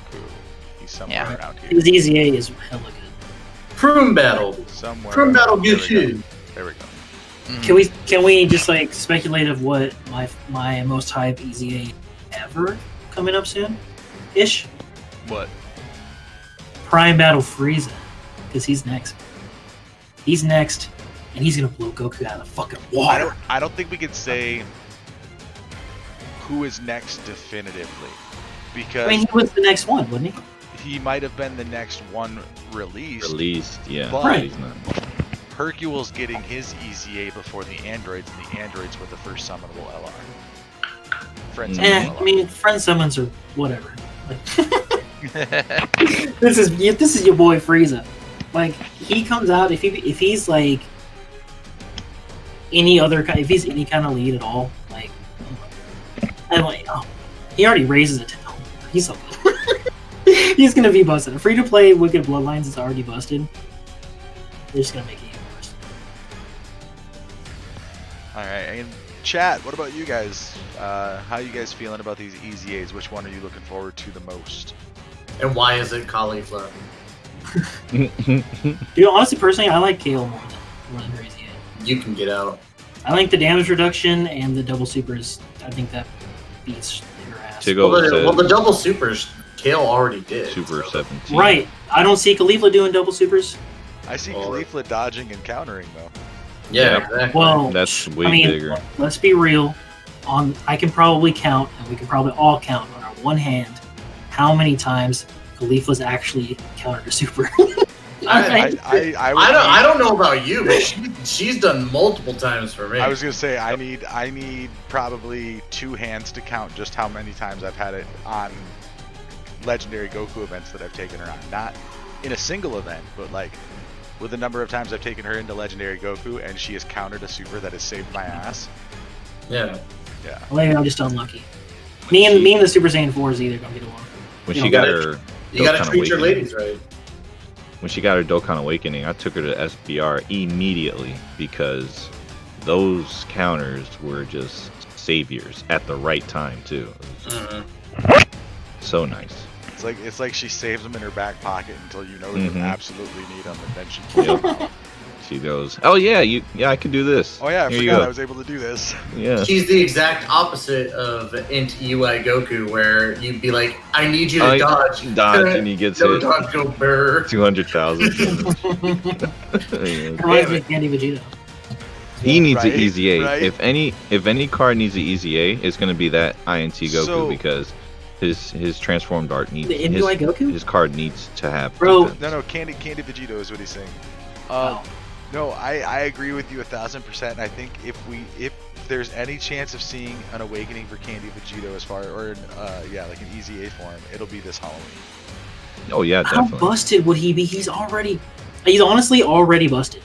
He's somewhere Yeah. around here. His EZA is hella good. Prune battle. Somewhere. Prune battle There we go. Goku. There we go. Mhm. Can we just like speculate of what my most hype EZA ever coming up soon, ish? What? Prime Battle Frieza, because he's next. He's next, and he's gonna blow Goku out of the fucking water. I don't think we could say who is next definitively, because I mean, he was the next one, wasn't he? he might have been the next one released. Released. Yeah. But- But he's not. Hercule's getting his EZA before the androids, and the androids were the first summonable LR. Friends Mm. I mean, friend summons or whatever. Like, this is your boy Frieza. Like he comes out if he's like any other if he's any kind of lead at all, like and like he already raises it. He's so good. He's gonna be busted. Free to play Wicked Bloodlines is already busted. They're just gonna make it even worse. All right, and chat. What about you guys? How you guys feeling about these EZAs? Which one are you looking forward to the most? And why is it cauliflower? Dude, honestly, personally, I like KO more than her EZA. You can get out. I like the damage reduction and the double supers. I think that beats your ass. Tigo Well, the said double supers, Kale already did. Super so- 17. Right. I don't see Khalifa doing double supers. I see Oh. Khalifa dodging and countering though. Yeah, Yeah. exactly. Well, That's way I mean, bigger. let's be real. I can probably count, and we can probably all count on our one hand, how many times Khalifa's actually countered a super. I don't know about you, but she's done multiple times for me. I was gonna say I need probably 2 hands to count just how many times I've had it on legendary Goku events that I've taken her on. Not in a single event, but like with the number of times I've taken her into legendary Goku and she has countered a super that has saved my ass. Yeah. Yeah. Maybe I'm just unlucky. Me and the Super Saiyan 4 is either gonna get along. When You she know, got gotta- her You gotta Dokkan treat your Awakening. ladies right. When she got her Dokkan Awakening, I took her to SBR immediately because those counters were just saviors at the right time too. It was Mhm. so nice. It's like she saves them in her back pocket until you know that Mhm. you absolutely need them, and then she pulls Yep. them out. She goes, "Oh yeah, I can do this." Oh yeah, I Here you forgot go. I was able to do this. Yeah. She's the exact opposite of Int UI Goku, where you'd be like, I need you to Oh, dodge. Dodge and he gets No hit. dodge, go burr. 200,000. Reminds me of Candy Vegeta. He needs Right, an EZA. right. If any card needs an EZA, it's gonna be that INT Goku So- because his transformed art needs The NUI Goku? his card needs to have Bro. defense. No, Candy Vegito is what he's saying. Oh. No, I agree with you 1000%. And I think if there's any chance of seeing an awakening for Candy Vegito as far like an EZA form, it'll be this Halloween. Oh yeah, How definitely. busted would he be? He's honestly already busted.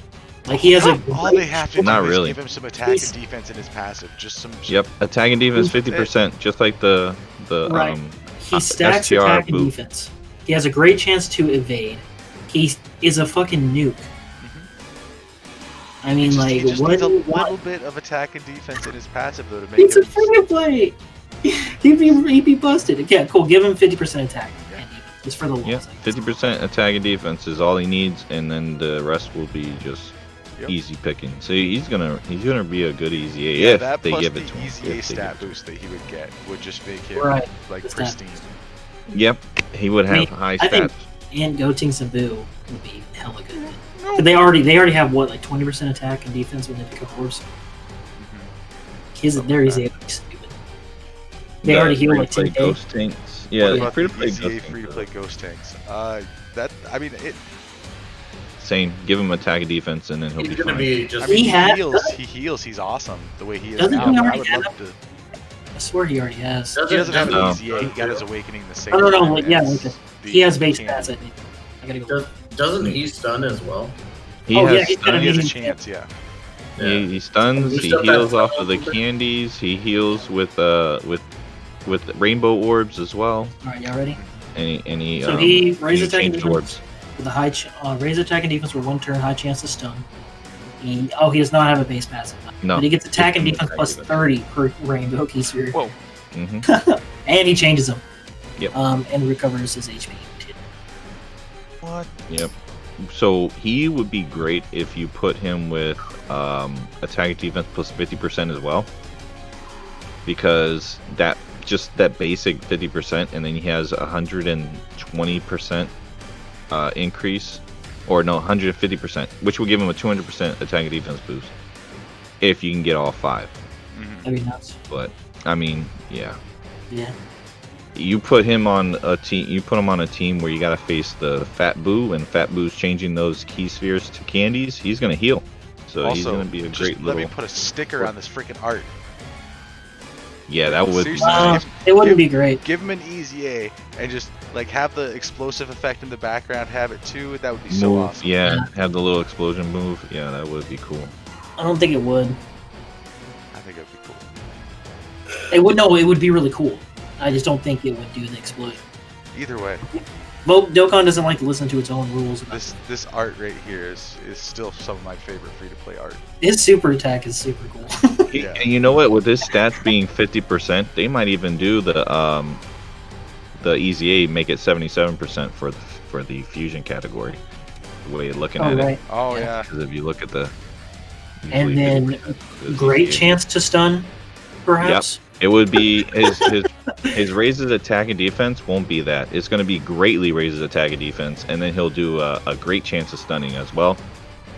Like he has a All they have to do Not is really. give him some attack He's- and defense in his passive. Just some. Yep, attack and defense 50%, just like the Right. He stacks STR attack and boot. defense. He has a great chance to evade. is a fucking nuke. I mean, He just what? needs a what? little bit of attack and defense in his passive though to make It's him. a free to play. He'd be busted. Yeah, cool. Give him 50% attack. Yeah. Just for the walls. Yeah, 50% attack and defense is all he needs, and then the rest will be just easy picking. So he's gonna be a good easy A if that they plus give the it to him. easy A stat boost that he would get would just make him like The stat pristine. Yep, he would have high I think stats. and Goting Sabu would be hella good. But they already have what, like 20% attack and defense when they pick up horse. Their easy A would be stupid. They already heal like 10k. Ghost tanks. What Yeah, about free the to play easy A ghost free to tanks. play ghost tanks? That I mean it. Same. Give him attack and defense, and then he'll He's be gonna fine. be just. I mean, He he heals. He's awesome the way he is Doesn't now. he But I already would have love to. I swear he already has. He doesn't have No. an easy A. He got his awakening the same. Oh, no, time like, yeah, as like the he has base candy. stats, I think. I gotta go. Doesn't he stun as well? He Oh, yeah, has he's got stun. He has a Amazing. chance, yeah. He stuns. You He still heals got off of the stun. candies. He heals with rainbow orbs as well. Alright, y'all ready? And he So he raised he attack and changed defense orbs. with a high raise attack and defense for 1 turn, high chance to stun. He does not have a base passive. No, But he gets attack and Just defense attack plus defense. 30 per rainbow key sphere. Whoa. And he changes them. Yep. And recovers his HP. What? Yep. So he would be great if you put him with attack and defense plus 50% as well, because that basic 50%, and then he has 120% increase, or no, 150%, which will give him a 200% attack and defense boost if you can get all 5. That'd be nuts. But I mean, yeah. Yeah. You put him on a team. You put him on a team where you got to face the Fat Boo, and Fat Boo's changing those key spheres to candies. He's gonna heal, so he's Also, gonna be a just great let little. me put a sticker on this freaking art. Yeah, that would. Seriously, It wouldn't be great. Give him an easy A and just like have the explosive effect in the background. Have it too. That would be so Move, awesome. yeah, have the little explosion move. Yeah, that would be cool. I don't think it would. I think it'd be cool. It would no. It would be really cool. I just don't think it would do the explosion. Either way, Dokkan doesn't like to listen to its own rules. this art right here is still some of my favorite free to play art. His super attack is super cool. Yeah. And you know what? With his stats being 50%, they might even do the easy A, make it 77% for the fusion category. The way you're looking at it, Oh yeah. because if you look at the And usually then 50% is Great easy A. chance to stun, perhaps. It would be his raises attack and defense won't be that. It's going to be greatly raises attack and defense, and then he'll do a great chance of stunning as well.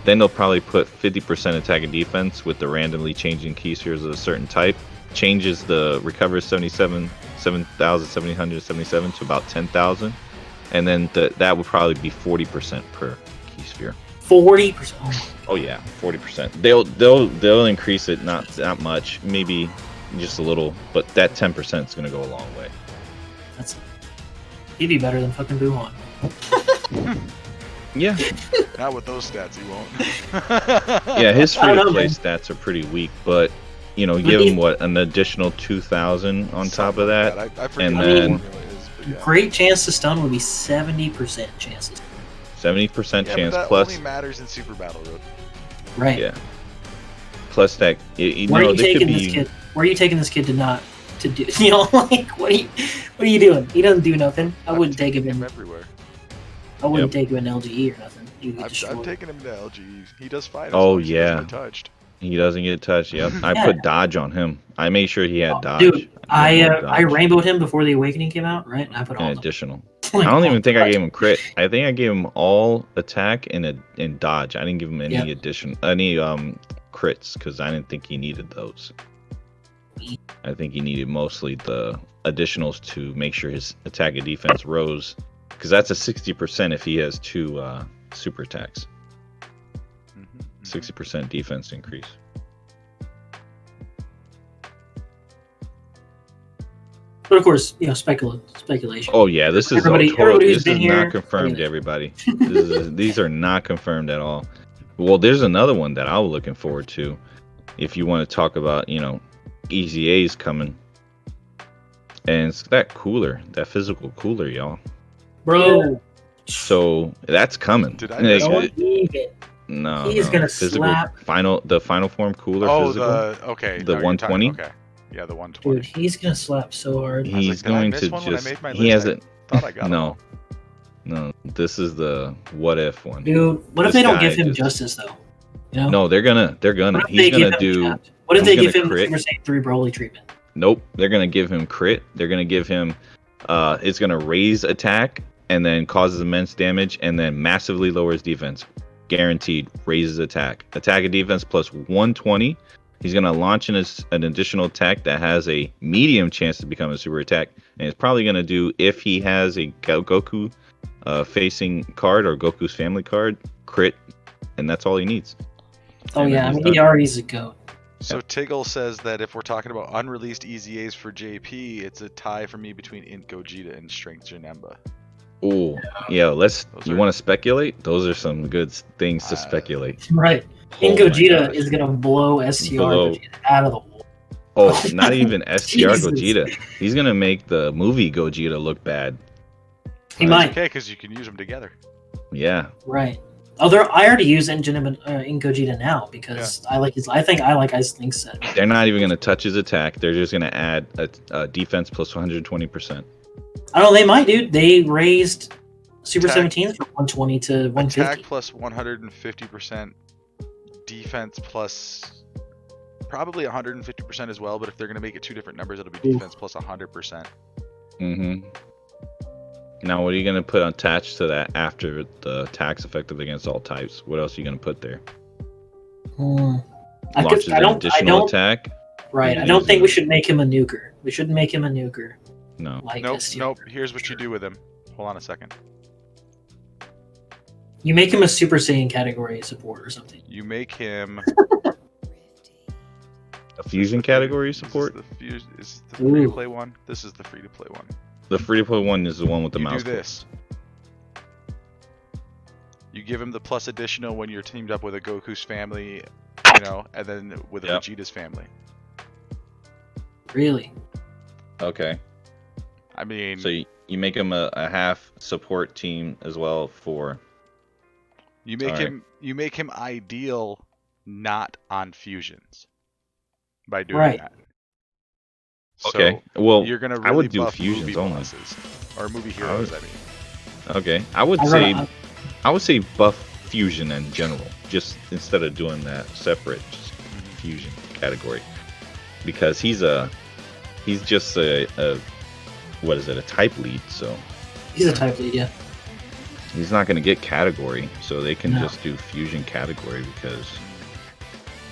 Then they'll probably put 50% attack and defense with the randomly changing key spheres of a certain type. Changes the recovers 7,777 to about 10,000, and then that would probably be 40% per key sphere. 40%. Oh yeah, 40%. They'll increase it not that much, maybe just a little, but that 10% is going to go a long way. He'd be better than fucking Buhan. Yeah, Not with those stats, he won't. yeah. His I don't know, free-to-play man. stats are pretty weak, but But give he- him an additional 2,000 on top of that. I forget and what then- the formula is, but yeah. Great chance to stun would be 70% chances. 70% Yeah, chance but that plus. only matters in Super Battle Road. Right. Yeah. Plus that, Where are you they could taking this be. kid? Where are you taking this kid to not to do? Like what are you doing? He doesn't do nothing. I wouldn't take him in. everywhere. I wouldn't take him in LGE or nothing. He would get I'm destroyed. taking him to LG. He does fight. Oh, as long as he doesn't yeah. get touched. He doesn't get touched. Yep. I Yeah. put dodge on him. I made sure he had dodge. Dude, I had more dodge rainbowed him before the Awakening came out, right? And I put all and of them. additional. Like, I don't all even think I touch. gave him crit. I think I gave him all attack and dodge. I didn't give him any Yeah. any crits because I didn't think he needed those. I think he needed mostly the additionals to make sure his attack and defense rose, because that's a 60% if he has 2 super attacks. 60% defense increase. But of course, speculation. Oh yeah, this is Everybody who's been here- not confirmed, everybody. These are not confirmed at all. Well, there's another one that I was looking forward to. If you want to talk about, Easy A's coming, and it's that cooler, that physical cooler, y'all. Bro, So that's coming. Did I miss Like, one? Don't even. No, He's no. gonna Physical slap. the final form cooler Oh, physical. okay. The no, you're talking- 120? Okay. Yeah, the 120. Dude, he's gonna slap so hard. I was He's like, did I going miss to one when I just made my he list? hasn't I thought I got them no. all. No, this is the what if one. Dude, what if This they don't guy give him just- justice though? You know? No, they're gonna What if he's they give gonna him do chapped? What if he's they give gonna him the crit. Super Saiyan 3 Broly treatment? Nope, they're gonna give him crit. They're gonna give him it's gonna raise attack and then causes immense damage and then massively lowers defense. Guaranteed raises attack. Attack and defense plus 120. He's gonna launch an additional attack that has a medium chance to become a super attack, and it's probably gonna do if he has a Goku facing card or Goku's family card crit, and that's all he needs. Oh And yeah, I he's mean done. he already is a goat. So Tiggle says that if we're talking about unreleased EZAs for JP, it's a tie for me between Int Gogeta and Strength Janemba. Ooh, yeah. Those You are- want to speculate? Those are some good things to Uh, speculate. Right. Oh In my Gogeta gosh. is gonna blow STR Blow. Gogeta out of the wall. Oh, not even STR Jesus. Gogeta. He's gonna make the movie Gogeta look bad. He That's might. okay, because you can use them together. Yeah. Right. I already use in Gogeta now because I like his. I think I like his link set. They're not even gonna touch his attack. They're just gonna add a defense plus 120%. I don't know. They might, dude. They raised Super Attack- 17 from 120 to 150. Attack plus 150%, defense plus probably 150% as well, but if they're going to make it two different numbers, it'll be Ooh. defense plus 100%. Mm-hmm. Now, what are you gonna put attached to that after the attacks effective against all types? What else are you gonna put there? Launches an additional attack? Right. You I don't use think him. we should make him a nuker. We shouldn't make him a nuker. No. Like Nope, STR. nope. Here's what you do with him. Hold on a second. You make him a Super Saiyan category support or something. You make him A fusion category support? Is this the free to Ooh. play one? This is the free to play one. The free-to-play one is the one with the You mouse. do this. You give him the plus additional when you're teamed up with a Goku's family, you know, and then with a Yep. Vegeta's family. Really? Okay. I mean, So you make him a half support team as well for. you make alright. him ideal, not on fusions, by doing Right. that. Okay. So Well, you're gonna really I would do buff fusions movie only. bosses or movie heroes. I mean, Okay. I would say buff fusion in general, just instead of doing that separate just fusion category, because he's just a what is it, a type lead, so He's a type lead, yeah. he's not going to get category, so they can No. just do fusion category because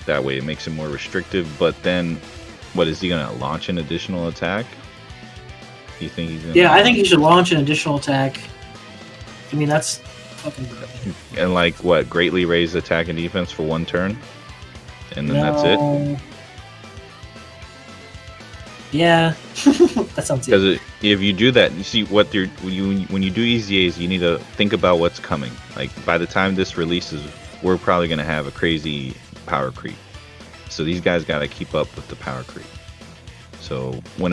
that way it makes him more restrictive. But then, what is he going to launch an additional attack? You think he's gonna Yeah, I think he should launch an additional attack. I mean, that's fucking brilliant. and like what, greatly raise attack and defense for one turn, and then that's it. No. Yeah, that sounds good. Because if you do that, you see what you're when you do EZAs, you need to think about what's coming. Like by the time this releases, we're probably gonna have a crazy power creep. So these guys got to keep up with the power creep. So when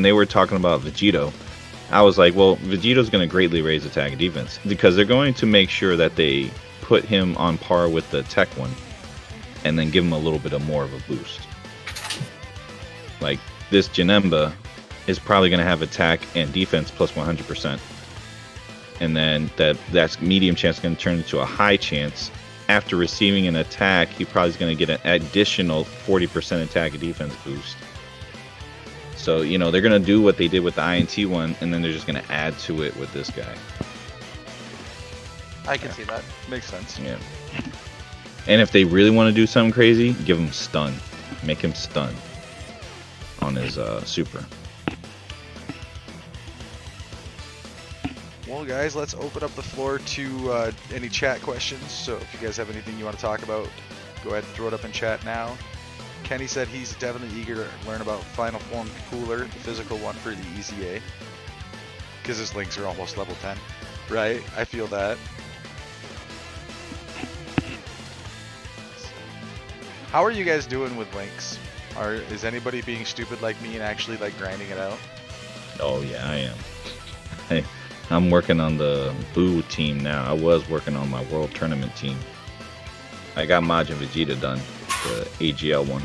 they were talking about Vegito, I was like, well, Vegito's gonna greatly raise attack and defense because they're going to make sure that they put him on par with the tech one, and then give him a little bit more of a boost. Like this Janemba is probably going to have attack and defense plus 100%. And then that's medium chance going to turn into a high chance. After receiving an attack, he probably is going to get an additional 40% attack and defense boost. So, you know, they're going to do what they did with the INT one, and then they're just going to add to it with this guy. I can see that. makes sense. Yeah. And if they really want to do something crazy, give him stun. Make him stun on his super. Well, guys, let's open up the floor to any chat questions. So if you guys have anything you want to talk about, go ahead and throw it up in chat now. Kenny said he's definitely eager to learn about Final Form Cooler, the physical one for the EZA, because his links are almost level 10. Right? I feel that. How are you guys doing with links? Is anybody being stupid like me and actually like grinding it out? Oh yeah, I am. I'm working on the Boo team now. I was working on my World Tournament team. I got Majin Vegeta done, the AGL one.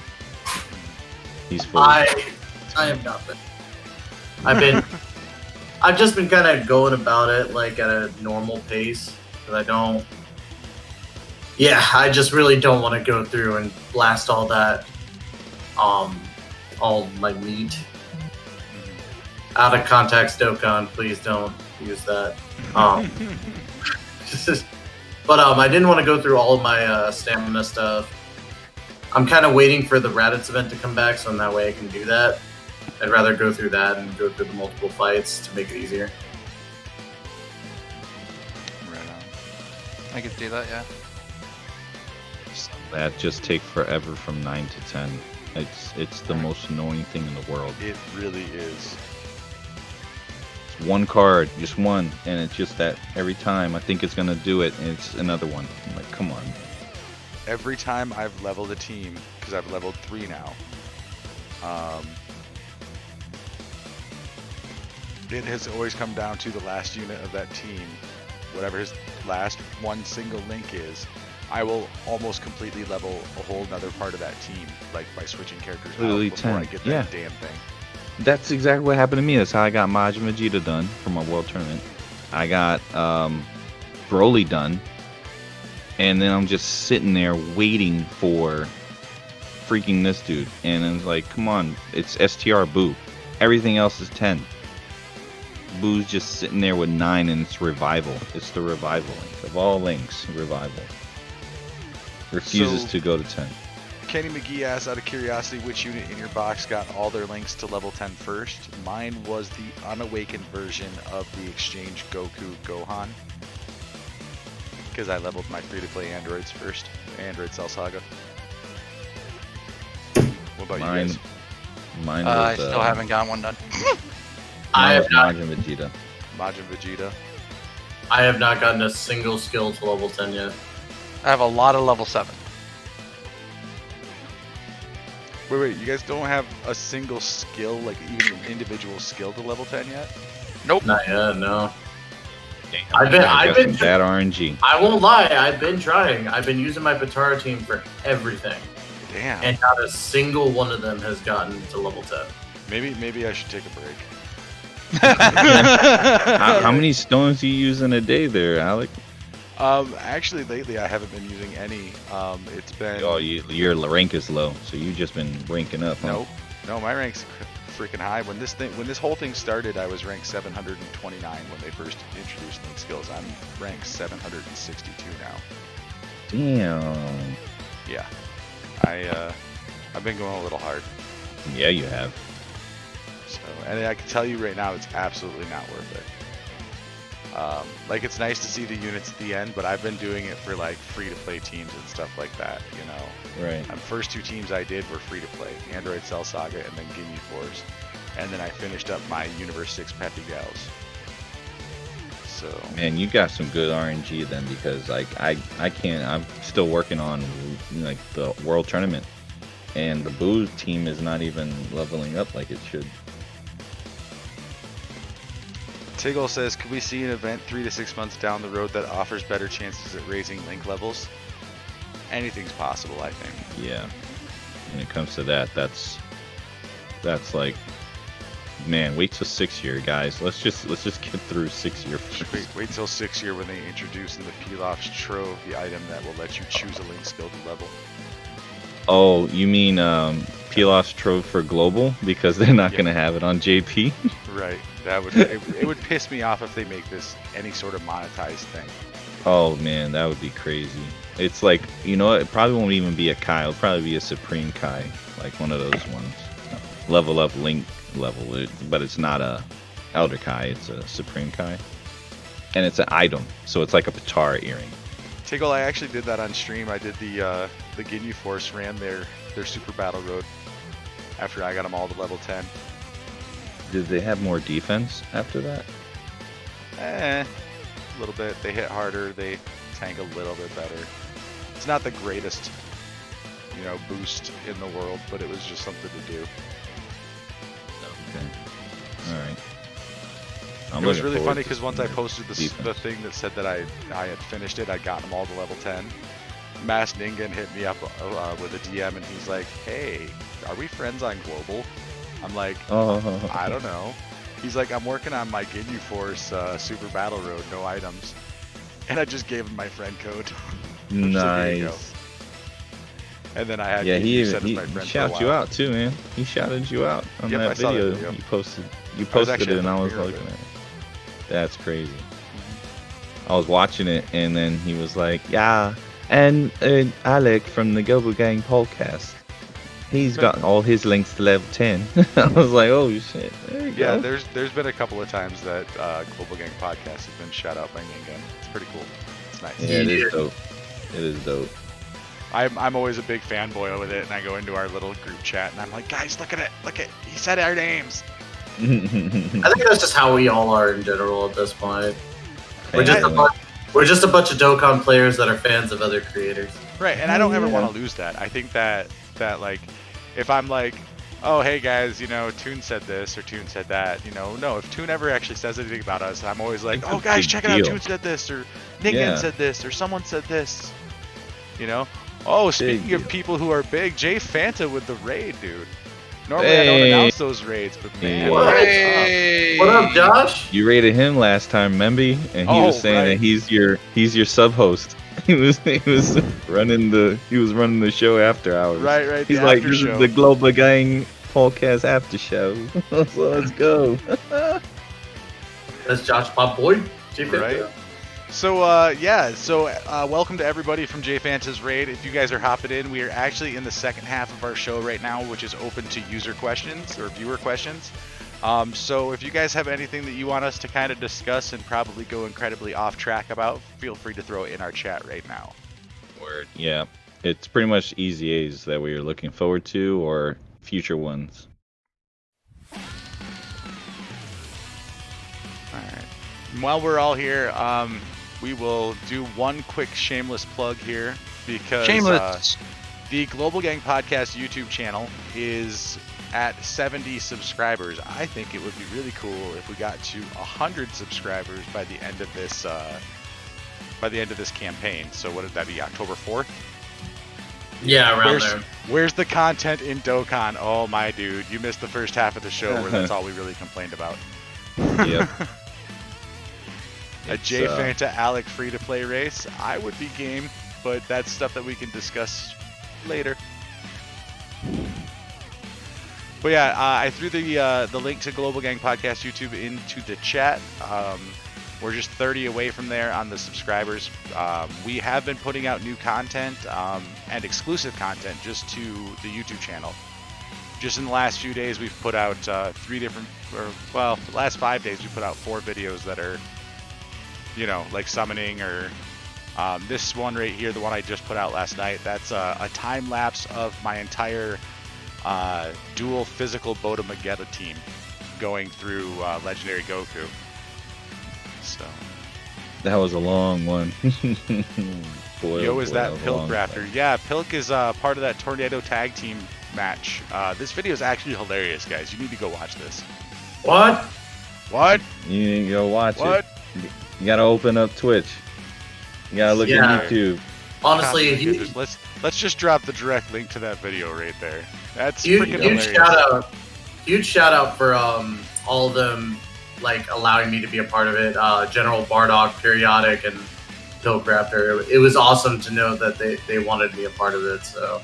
He's full. I have not been. I've just been kind of going about it like at a normal pace, because I don't. Yeah, I just really don't want to go through and blast all that, all my meat. Out of context, Dokkan, please don't use that. But I didn't want to go through all of my stamina stuff. I'm kind of waiting for the Raditz event to come back, so in that way I can do that. I'd rather go through that and go through the multiple fights to make it easier. Right on. I could do that, yeah. That just take forever from 9 to 10. It's the most annoying thing in the world. It really is. It's one card, just one, and it's just that every time I think it's gonna do it, and it's another one. I'm like, come on. Every time I've leveled a team, because I've leveled 3 now, it has always come down to the last unit of that team, whatever his last one single link is. I will almost completely level a whole nother part of that team, like by switching characters out Literally before 10, I get that yeah. damn thing. That's exactly what happened to me. That's how I got Majin Vegeta done for my World Tournament. I got Broly done, and then I'm just sitting there waiting for freaking this dude. And it's like, come on, it's STR Boo. Everything else is 10. Boo's just sitting there with 9, and it's Revival. It's the Revival link. Of all links, Revival. Refuses to go to 10. Kenny McGee asks, out of curiosity, which unit in your box got all their links to level 10 first? Mine was the unawakened version of the Exchange Goku Gohan. Because I leveled my free-to-play androids first. Android Cell Saga. What about you guys? Mine I was, still haven't gotten one done. I have not. Majin Vegeta. Majin Vegeta. I have not gotten a single skill to level 10 yet. I have a lot of level 7. Wait, you guys don't have a single skill, like even an individual skill to level 10 yet? Nope. Not yet, no. I've I've been bad RNG. I won't lie, I've been trying. I've been using my Batara team for everything. Damn. And not a single one of them has gotten to level 10. Maybe I should take a break. How many stones do you use in a day there, Alec? Actually, lately I haven't been using any. It's been. Oh, your rank is low, so you've just been ranking up, huh? No, my rank's freaking high. When this whole thing started, I was ranked 729 when they first introduced link skills. I'm ranked 762 now. Damn. Yeah, I've been going a little hard. Yeah, you have. So, and I can tell you right now, it's absolutely not worth it. Like, it's nice to see the units at the end, but I've been doing it for like free-to-play teams and stuff like that, you know. Right. The first 2 teams I did were free-to-play, Android Cell Saga and then Ginyu Force, and then I finished up my Universe 6 Peppy Gals. So. Man, you got some good RNG then, because like I can't. I'm still working on like the World Tournament, and the Boo team is not even leveling up like it should. Tiggle says, could we see an event 3 to 6 months down the road that offers better chances at raising link levels? Anything's possible, I think. Yeah. When it comes to that, that's like, man, wait till 6 year, guys. Let's just get through 6 year first. Wait till 6 year when they introduce in the Pilaf's Trove the item that will let you choose a link skill to level. Oh, you mean Pilaf's Trove for global, because they're not gonna have it on JP? Right. That would it would piss me off if they make this any sort of monetized thing. Oh man, that would be crazy. It's like, you know, it probably won't even be a Kai. It'll probably be a Supreme Kai, like one of those ones. Level up link level, but it's not a Elder Kai. It's a Supreme Kai, and it's an item, so it's like a Patara earring. Tiggle, I actually did that on stream. I did the Ginyu Force ran their Super Battle Road after I got them all to level 10. Did they have more defense after that? A little bit. They hit harder. They tank a little bit better. It's not the greatest, you know, boost in the world, but it was just something to do. Okay. All right. I'm It was looking really forward funny to because once I seeing posted the defense. thing that said that I had finished it, I'd gotten them all to level 10. Mass Ningen hit me up with a DM and he's like, "Hey, are we friends on Global?" I'm like, Oh, I don't know. He's like, "I'm working on my Ginyu Force Super Battle Road, no items." And I just gave him my friend code. I'm just like, "Here you go." nice. And then I had Yeah, Ginyu he set as he my friend for a shouted you while. out too, man. He shouted you out on Yep, I that saw that video. video. You posted was it, actually at and the I was premiere of looking it. at it. That's crazy. I was watching it, and then he was like, "Yeah, and Alec from the Global Gang podcast, he's got all his links to level 10." I was like, "Oh shit, there you Yeah, go." there's been a couple of times that Global Gang Podcast has been shout out by Ningen. It's pretty cool. It's nice. Yeah, it is dope. It is dope. I'm always a big fanboy with it, and I go into our little group chat, and I'm like, "Guys, look at it! Look at he said our names." I think that's just how we all are in general at this point. We're just a bunch of Dokkan players that are fans of other creators. Right, and I don't ever Yeah. want to lose that. I think that like, if I'm like, "Oh, hey guys, you know, Toon said this or Toon said that," you know, no, if Toon ever actually says anything about us, I'm always like, It's "Oh a guys, big check it out, deal. Toon said this or Ningen Yeah. said this or someone said this," you know. Oh, speaking of deal. people who are big, Jay Fanta with the raid, dude. Normally I don't Hey. announce those raids, but man, Hey. What? what's up? Hey. What up, Josh? You rated him last time, remember? And he Oh, was saying right. that he's your sub host. He was running the show after hours. Right, He's the like, after "This show. is the Global Gang podcast after show." So let's go. That's Josh Pop Boy. Right. So welcome to everybody from J Fanta's Raid. If you guys are hopping in, we are actually in the second half of our show right now, which is open to user questions or viewer questions. So if you guys have anything that you want us to kind of discuss and probably go incredibly off track about, feel free to throw it in our chat right now. Word. Yeah, it's pretty much easy A's that we are looking forward to or future ones. All right. While we're all here, we will do one quick shameless plug here because Shameless. the Global Gang Podcast YouTube channel is at 70 subscribers. I think it would be really cool if we got to 100 subscribers by the end of this campaign. So what would that be? October 4th? Yeah, around there. Where's the content in Dokkan? Oh my dude, you missed the first half of the show where that's all we really complained about. Yep. A It's, J Fanta Alec free to play race. I would be game, but that's stuff that we can discuss later. But yeah, I threw the link to Global Gang Podcast YouTube into the chat. We're just 30 away from there on the subscribers. We have been putting out new content and exclusive content just to the YouTube channel. Just in the last few days, we've put out the last 5 days, we put out 4 videos that are, you know, like summoning or this one right here, the one I just put out last night. That's a time lapse of my entire dual physical Boda Magetta team going through Legendary Goku. So That was a long one. Boy, Yo, oh is boy, that was a Pilk long Raptor? one. Yeah, Pilk is part of that Tornado Tag Team match. This video is actually hilarious, guys. You need to go watch this. What? What? You need to go watch What? it. You gotta open up Twitch. You gotta look Yeah. at YouTube. Honestly, Let's just drop the direct link to that video right there. That's huge, freaking huge hilarious. huge shout out for all of them, like allowing me to be a part of it. General Bardock, Periodic, and Pilk Raptor. It was awesome to know that they wanted me a part of it. So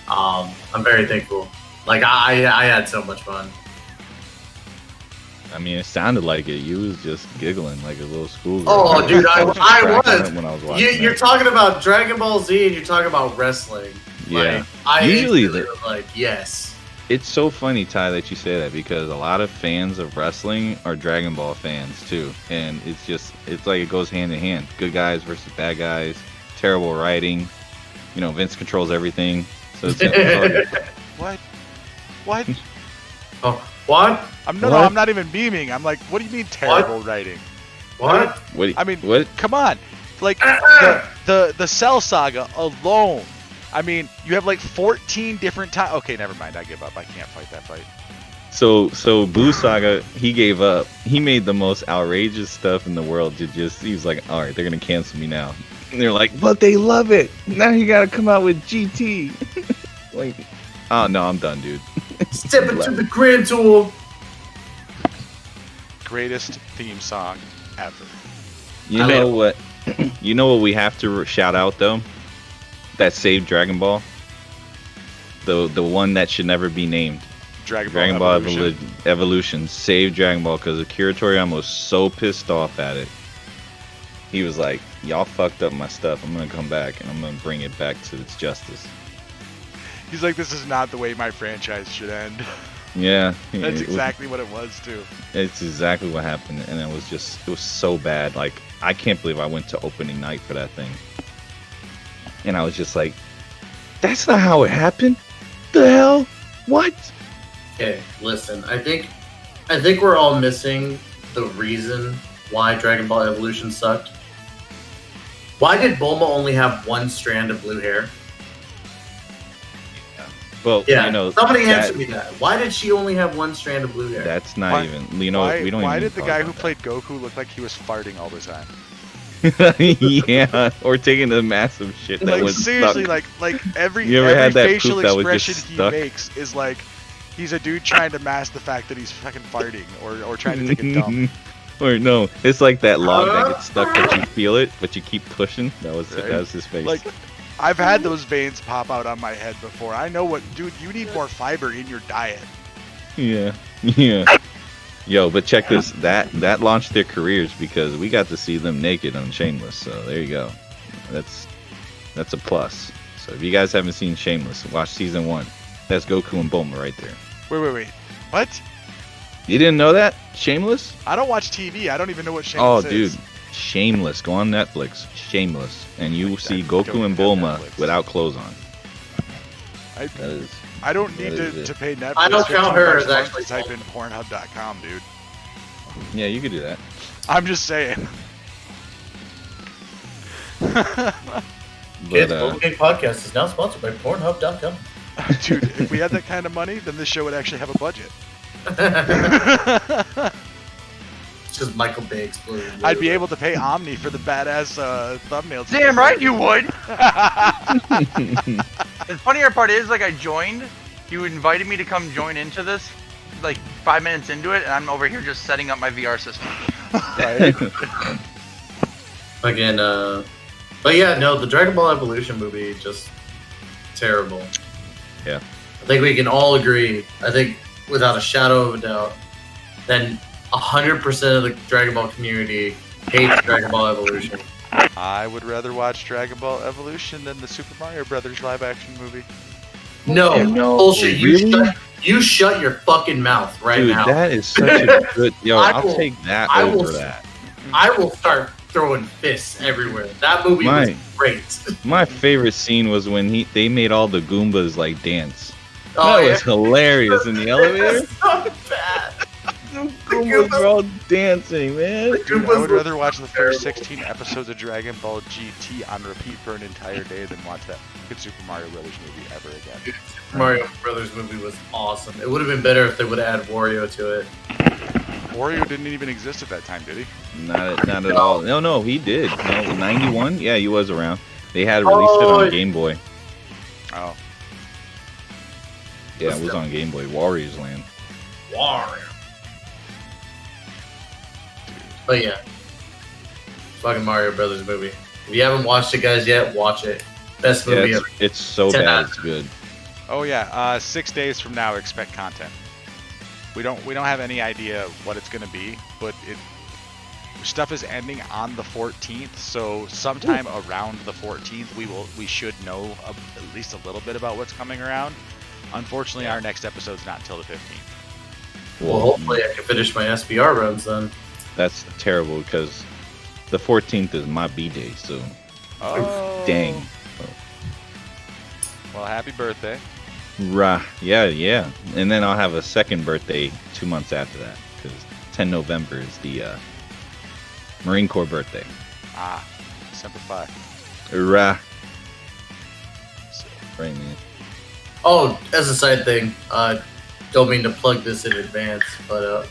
I'm very thankful. Like I had so much fun. I mean, it sounded like it. You was just giggling like a little schoolgirl. Oh, dude, I was was. when I was watching You're that. talking about Dragon Ball Z and you're talking about wrestling. Yeah. Like, I Usually instantly was like, yes. It's so funny, Ty, that you say that because a lot of fans of wrestling are Dragon Ball fans too, and it's like it goes hand in hand. Good guys versus bad guys. Terrible writing. You know, Vince controls everything. So it's What? What? Oh, what? I'm What? I'm not even beaming. I'm like, what do you mean terrible writing? What? what? I mean, what? come on. Like the Cell Saga alone. I mean, you have like 14 different times. Okay, never mind. I give up. I can't fight that fight. So Boo Saga, he gave up. He made the most outrageous stuff in the world. He was like, all right, they're gonna cancel me now. And they're like, but they love it. Now you gotta come out with GT. Like, oh no, I'm done, dude. Step into the Grand Tour. Greatest theme song ever. You know what? You know what we have to shout out though? That saved Dragon Ball. The one that should never be named. Dragon Ball Evolution saved Dragon Ball because Akira Toriyama was so pissed off at it. He was like, y'all fucked up my stuff. I'm going to come back and I'm going to bring it back to its justice. He's like, this is not the way my franchise should end. Yeah. That's exactly what it was, too. It's exactly what happened. And it was so bad. Like, I can't believe I went to opening night for that thing. And I was just like, that's not how it happened. The hell? What? Okay, listen. I think we're all missing the reason why Dragon Ball Evolution sucked. Why did Bulma only have one strand of blue hair? Well, Yeah, you know, somebody answer me that. Why did she only have one strand of blue hair? That's not even. You know, we don't. Why even did the talk guy about who played Goku look like he was farting all the time? Yeah, or taking the massive shit that Like was seriously, stuck. like every You ever had that facial poop that was expression just he stuck? makes is like he's a dude trying to mask the fact that he's fucking farting or trying to take a dump. Or no, it's like that log that gets stuck, but you feel it, but you keep pushing. That was his face. Like, I've had those veins pop out on my head before. I know what, dude. You need more fiber in your diet. Yeah. Yo, but check this. That launched their careers because we got to see them naked on Shameless. So there you go. That's a plus. So if you guys haven't seen Shameless, watch season 1. That's Goku and Bulma right there. Wait. What? You didn't know that? Shameless? I don't watch TV. I don't even know what Shameless is. Oh, dude. Shameless. Go on Netflix. Shameless. And you will see don't Goku and have Bulma Netflix. without clothes on. I don't need that is to pay Netflix. I don't count her as $15 a month actually to type in Pornhub.com, dude. Yeah, you could do that. I'm just saying. Kids, But, Bulma Gang Podcast is now sponsored by Pornhub.com. Dude, if we had that kind of money, then this show would actually have a budget. It's just Michael Bay exploded. I'd be able to pay Omni for the badass thumbnails. Damn right you would. The funnier part is, like, I joined. You invited me to come join into this, like 5 minutes into it, and I'm over here just setting up my VR system. Again, but yeah, no, the Dragon Ball Evolution movie just terrible. Yeah. I think we can all agree. I think without a shadow of a doubt, then 100% of the Dragon Ball community hates Dragon Ball Evolution. I would rather watch Dragon Ball Evolution than the Super Mario Brothers live-action movie. No, No, bullshit. really? You shut your fucking mouth right Dude, now. that is such a good. Yo, I'll take that I over will- that. I will start throwing fists everywhere. That movie was great. My favorite scene was when they made all the Goombas like dance. Oh, That was hilarious in the elevator. It's so bad. The Goombas were all dancing, man. Dude, I would rather watch the first 16 episodes of Dragon Ball GT on repeat for an entire day than watch that fucking Super Mario Brothers movie ever again. Super Mario Brothers movie was awesome. It would have been better if they would have added Wario to it. Wario didn't even exist at that time, did he? Not at all. No, he did. No, 91? Yeah, he was around. They had released it on Game Boy. Oh. Yeah, it was on Game Boy. Warriors Land. Wario. But yeah. Fucking Mario Brothers movie. If you haven't watched it, guys, yet, watch it. Best Yeah, movie ever. it's so 10 bad, out. it's good. Oh yeah, 6 days from now, expect content. We don't have any idea what it's gonna be, but stuff is ending on the 14th, so sometime around the 14th we should know at least a little bit about what's coming around. Unfortunately, our next episode's not until the 15th. Well, hopefully I can finish my SBR runs then. That's terrible because the 14th is my B-day, so Oh, dang. Well, happy birthday. Rah, yeah. And then I'll have a second birthday 2 months after that because 10 November is the Marine Corps birthday. Ah, Semper Fi. Rah. So, Right, man. Oh, as a side thing, don't mean to plug this in advance, but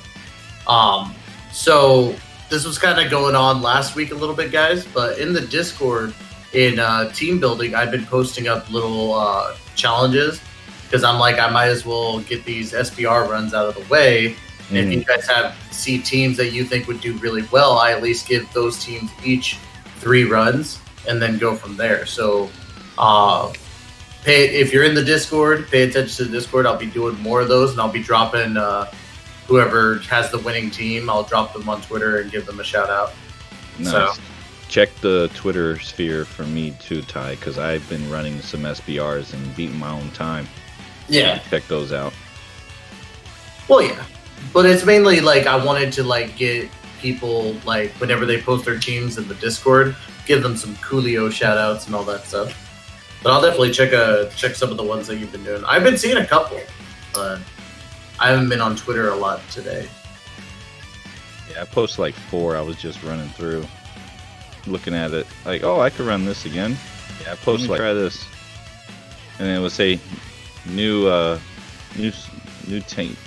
so this was kind of going on last week a little bit, guys. But in the Discord, in team building, I've been posting up little challenges because I'm like, I might as well get these SBR runs out of the way. And if you guys see teams that you think would do really well, I at least give those teams each 3 runs and then go from there. So if you're in the Discord, pay attention to the Discord. I'll be doing more of those, and I'll be dropping whoever has the winning team. I'll drop them on Twitter and give them a shout out. Nice. So check the Twitter sphere for me too, Ty, because I've been running some SBRs and beating my own time. yeah, Check those out. well, yeah, but it's mainly like I wanted to like get people like whenever they post their teams in the Discord, give them some Coolio shout outs and all that stuff. But I'll definitely check some of the ones that you've been doing. I've been seeing a couple, but I haven't been on Twitter a lot today. Yeah, I posted like 4. I was just running through, looking at it, like, oh, I could run this again. Yeah, I posted like, try this, and it would say new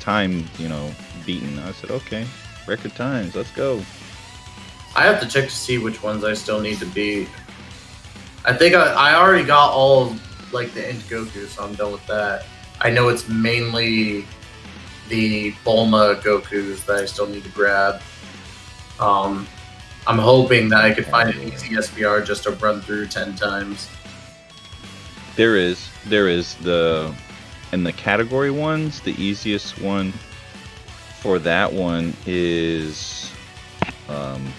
time, beaten. I said, okay, record times, let's go. I have to check to see which ones I still need to beat. I think I already got all of, like the Int Goku, so I'm done with that. I know it's mainly the Bulma Gokus that I still need to grab. I'm hoping that I could find an easy SBR just to run through 10 times. There is in the category ones, the easiest one for that one is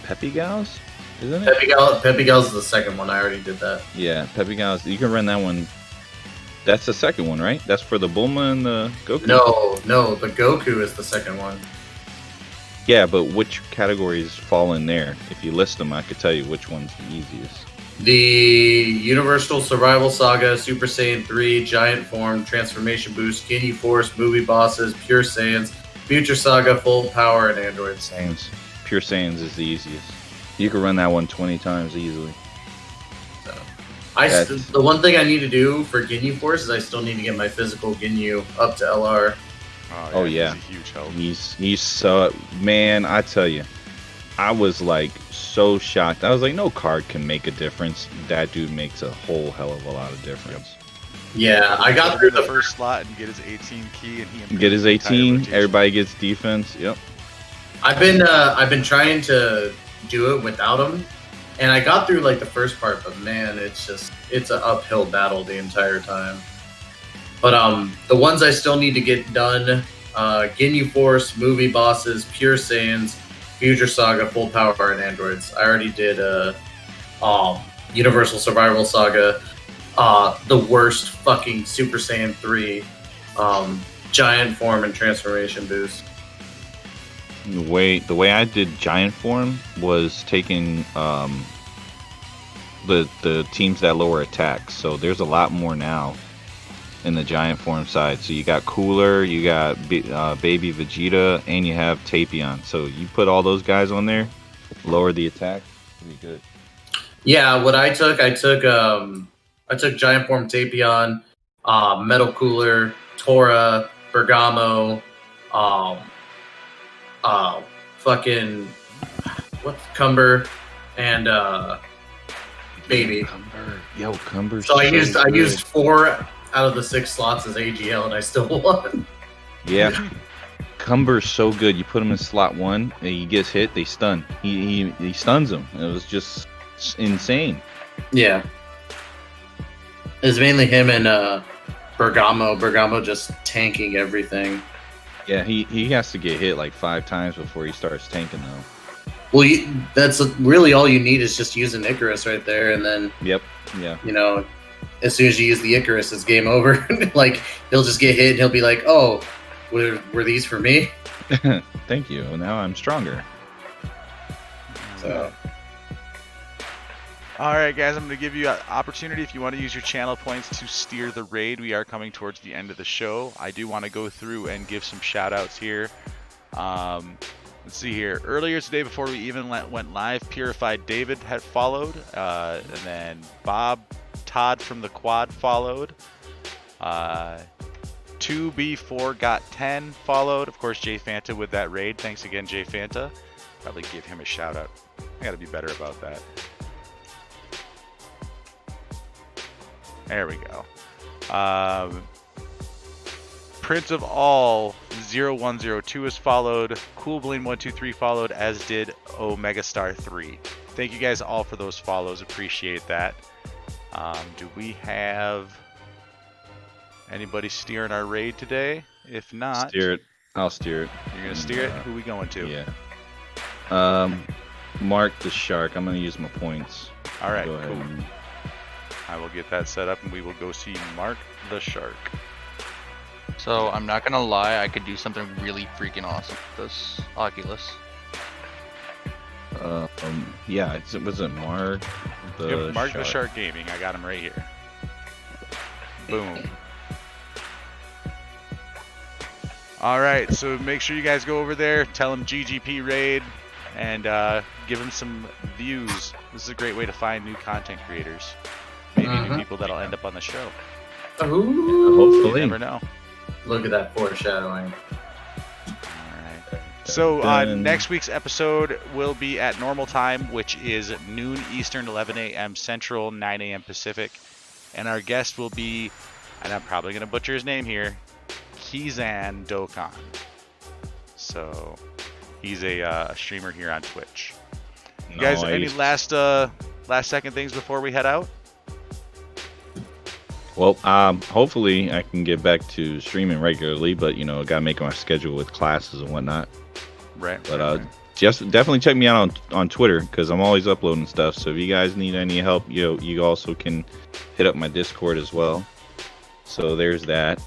Peppy Gals, isn't it? Peppy Gals is the second one. I already did that. Yeah, Peppy Gals. You can run that one. That's the second one, right? That's for the Bulma and the Goku? No, the Goku is the second one. Yeah, but which categories fall in there? If you list them, I could tell you which one's the easiest. The Universal Survival Saga, Super Saiyan 3, Giant Form, Transformation Boost, Ginyu Force, Movie Bosses, Pure Saiyans, Future Saga, Full Power, and Androids. Saiyans. Pure Saiyans is the easiest. You can run that one 20 times easily. The one thing I need to do for Ginyu Force is I still need to get my physical Ginyu up to LR. Oh yeah, he's a huge help. He's so, man, I tell you, I was like so shocked. I was like, no card can make a difference. That dude makes a whole hell of a lot of difference. Yeah, I got through the first slot and get his 18 key, and he get his 18. Everybody gets defense. Yep. I've been trying to do it without him, and I got through like the first part, but man, it's an uphill battle the entire time. But the ones I still need to get done, Ginyu Force, Movie Bosses, Pure Saiyans, Future Saga, Full Power, and Androids. I already did Universal Survival Saga, the worst fucking Super Saiyan 3, Giant Form, and Transformation Boost. The way I did Giant Form was taking the teams that lower attacks. So there's a lot more now in the Giant Form side. So you got Cooler, you got Baby Vegeta, and you have Tapion. So you put all those guys on there, lower the attack, pretty good. Yeah, what I took Giant Form Tapion, Metal Cooler, Tora, Bergamo, fucking what's Cumber, and Baby. Cumber. Yo, Cumber. So I used 4 out of the 6 slots as AGL, and I still won. Yeah. Cumber's so good. You put him in slot 1, and he gets hit, they stun. He stuns him. It was just insane. Yeah. It's mainly him and Bergamo. Bergamo just tanking everything. Yeah, he has to get hit like 5 times before he starts tanking, though. Well, that's really all you need is just use an Icarus right there, and then Yep. Yeah. As soon as you use the Icarus, it's game over. Like he'll just get hit, and he'll be like, "Oh, were these for me?" Thank you. Now I'm stronger. So. All right, guys, I'm going to give you an opportunity if you want to use your channel points to steer the raid. We are coming towards the end of the show. I do want to go through and give some shout outs here. Let's see here. Earlier today, before we even went live, Purified David had followed, and then Bob Todd from the Quad followed. 2B4 got 10 followed. Of course, Jay Fanta with that raid. Thanks again, Jay Fanta. Probably give him a shout out. I gotta be better about that. There we go. Prince of All 0102 is followed. Cool Bling 123 followed, as did Omega Star 3. Thank you guys all for those follows. Appreciate that. Do we have anybody steering our raid today? If not, Steer it. I'll steer it. You're gonna steer it? Who we going to? Yeah. Mark the Shark. I'm gonna use my points. All right, Go ahead. cool. I will get that set up and we will go see Mark the Shark. So I'm not gonna lie, I could do something really freaking awesome with this Oculus. Yeah. Was it Mark the Yep, Mark Shark? the Shark Gaming. I got him right here. Boom. All right, so make sure you guys go over there, tell him GGP raid, and give him some views. This is a great way to find new content creators. Maybe new people that'll end up on the show. Ooh. Hopefully. You never know. Look at that foreshadowing. Alright. So next week's episode will be at normal time, which is noon Eastern, 11 a.m. Central, 9 a.m. Pacific. And our guest will be, and I'm probably going to butcher his name here, Kizan Dokkan. So he's a streamer here on Twitch. You guys, any last second things before we head out? Well, hopefully I can get back to streaming regularly, but I gotta make my schedule with classes and whatnot. Right. But just definitely check me out on Twitter because I'm always uploading stuff. So if you guys need any help, you also can hit up my Discord as well. So there's that.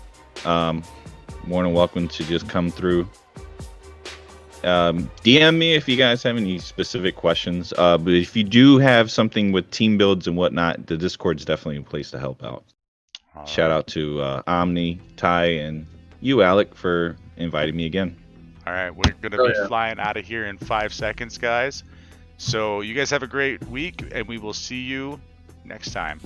More than welcome to just come through. DM me if you guys have any specific questions. But if you do have something with team builds and whatnot, the Discord's definitely a place to help out. Shout out to Omni, Ty, and you, Alec, for inviting me again. All right, we're going to be flying out of here in 5 seconds, guys. So you guys have a great week, and we will see you next time.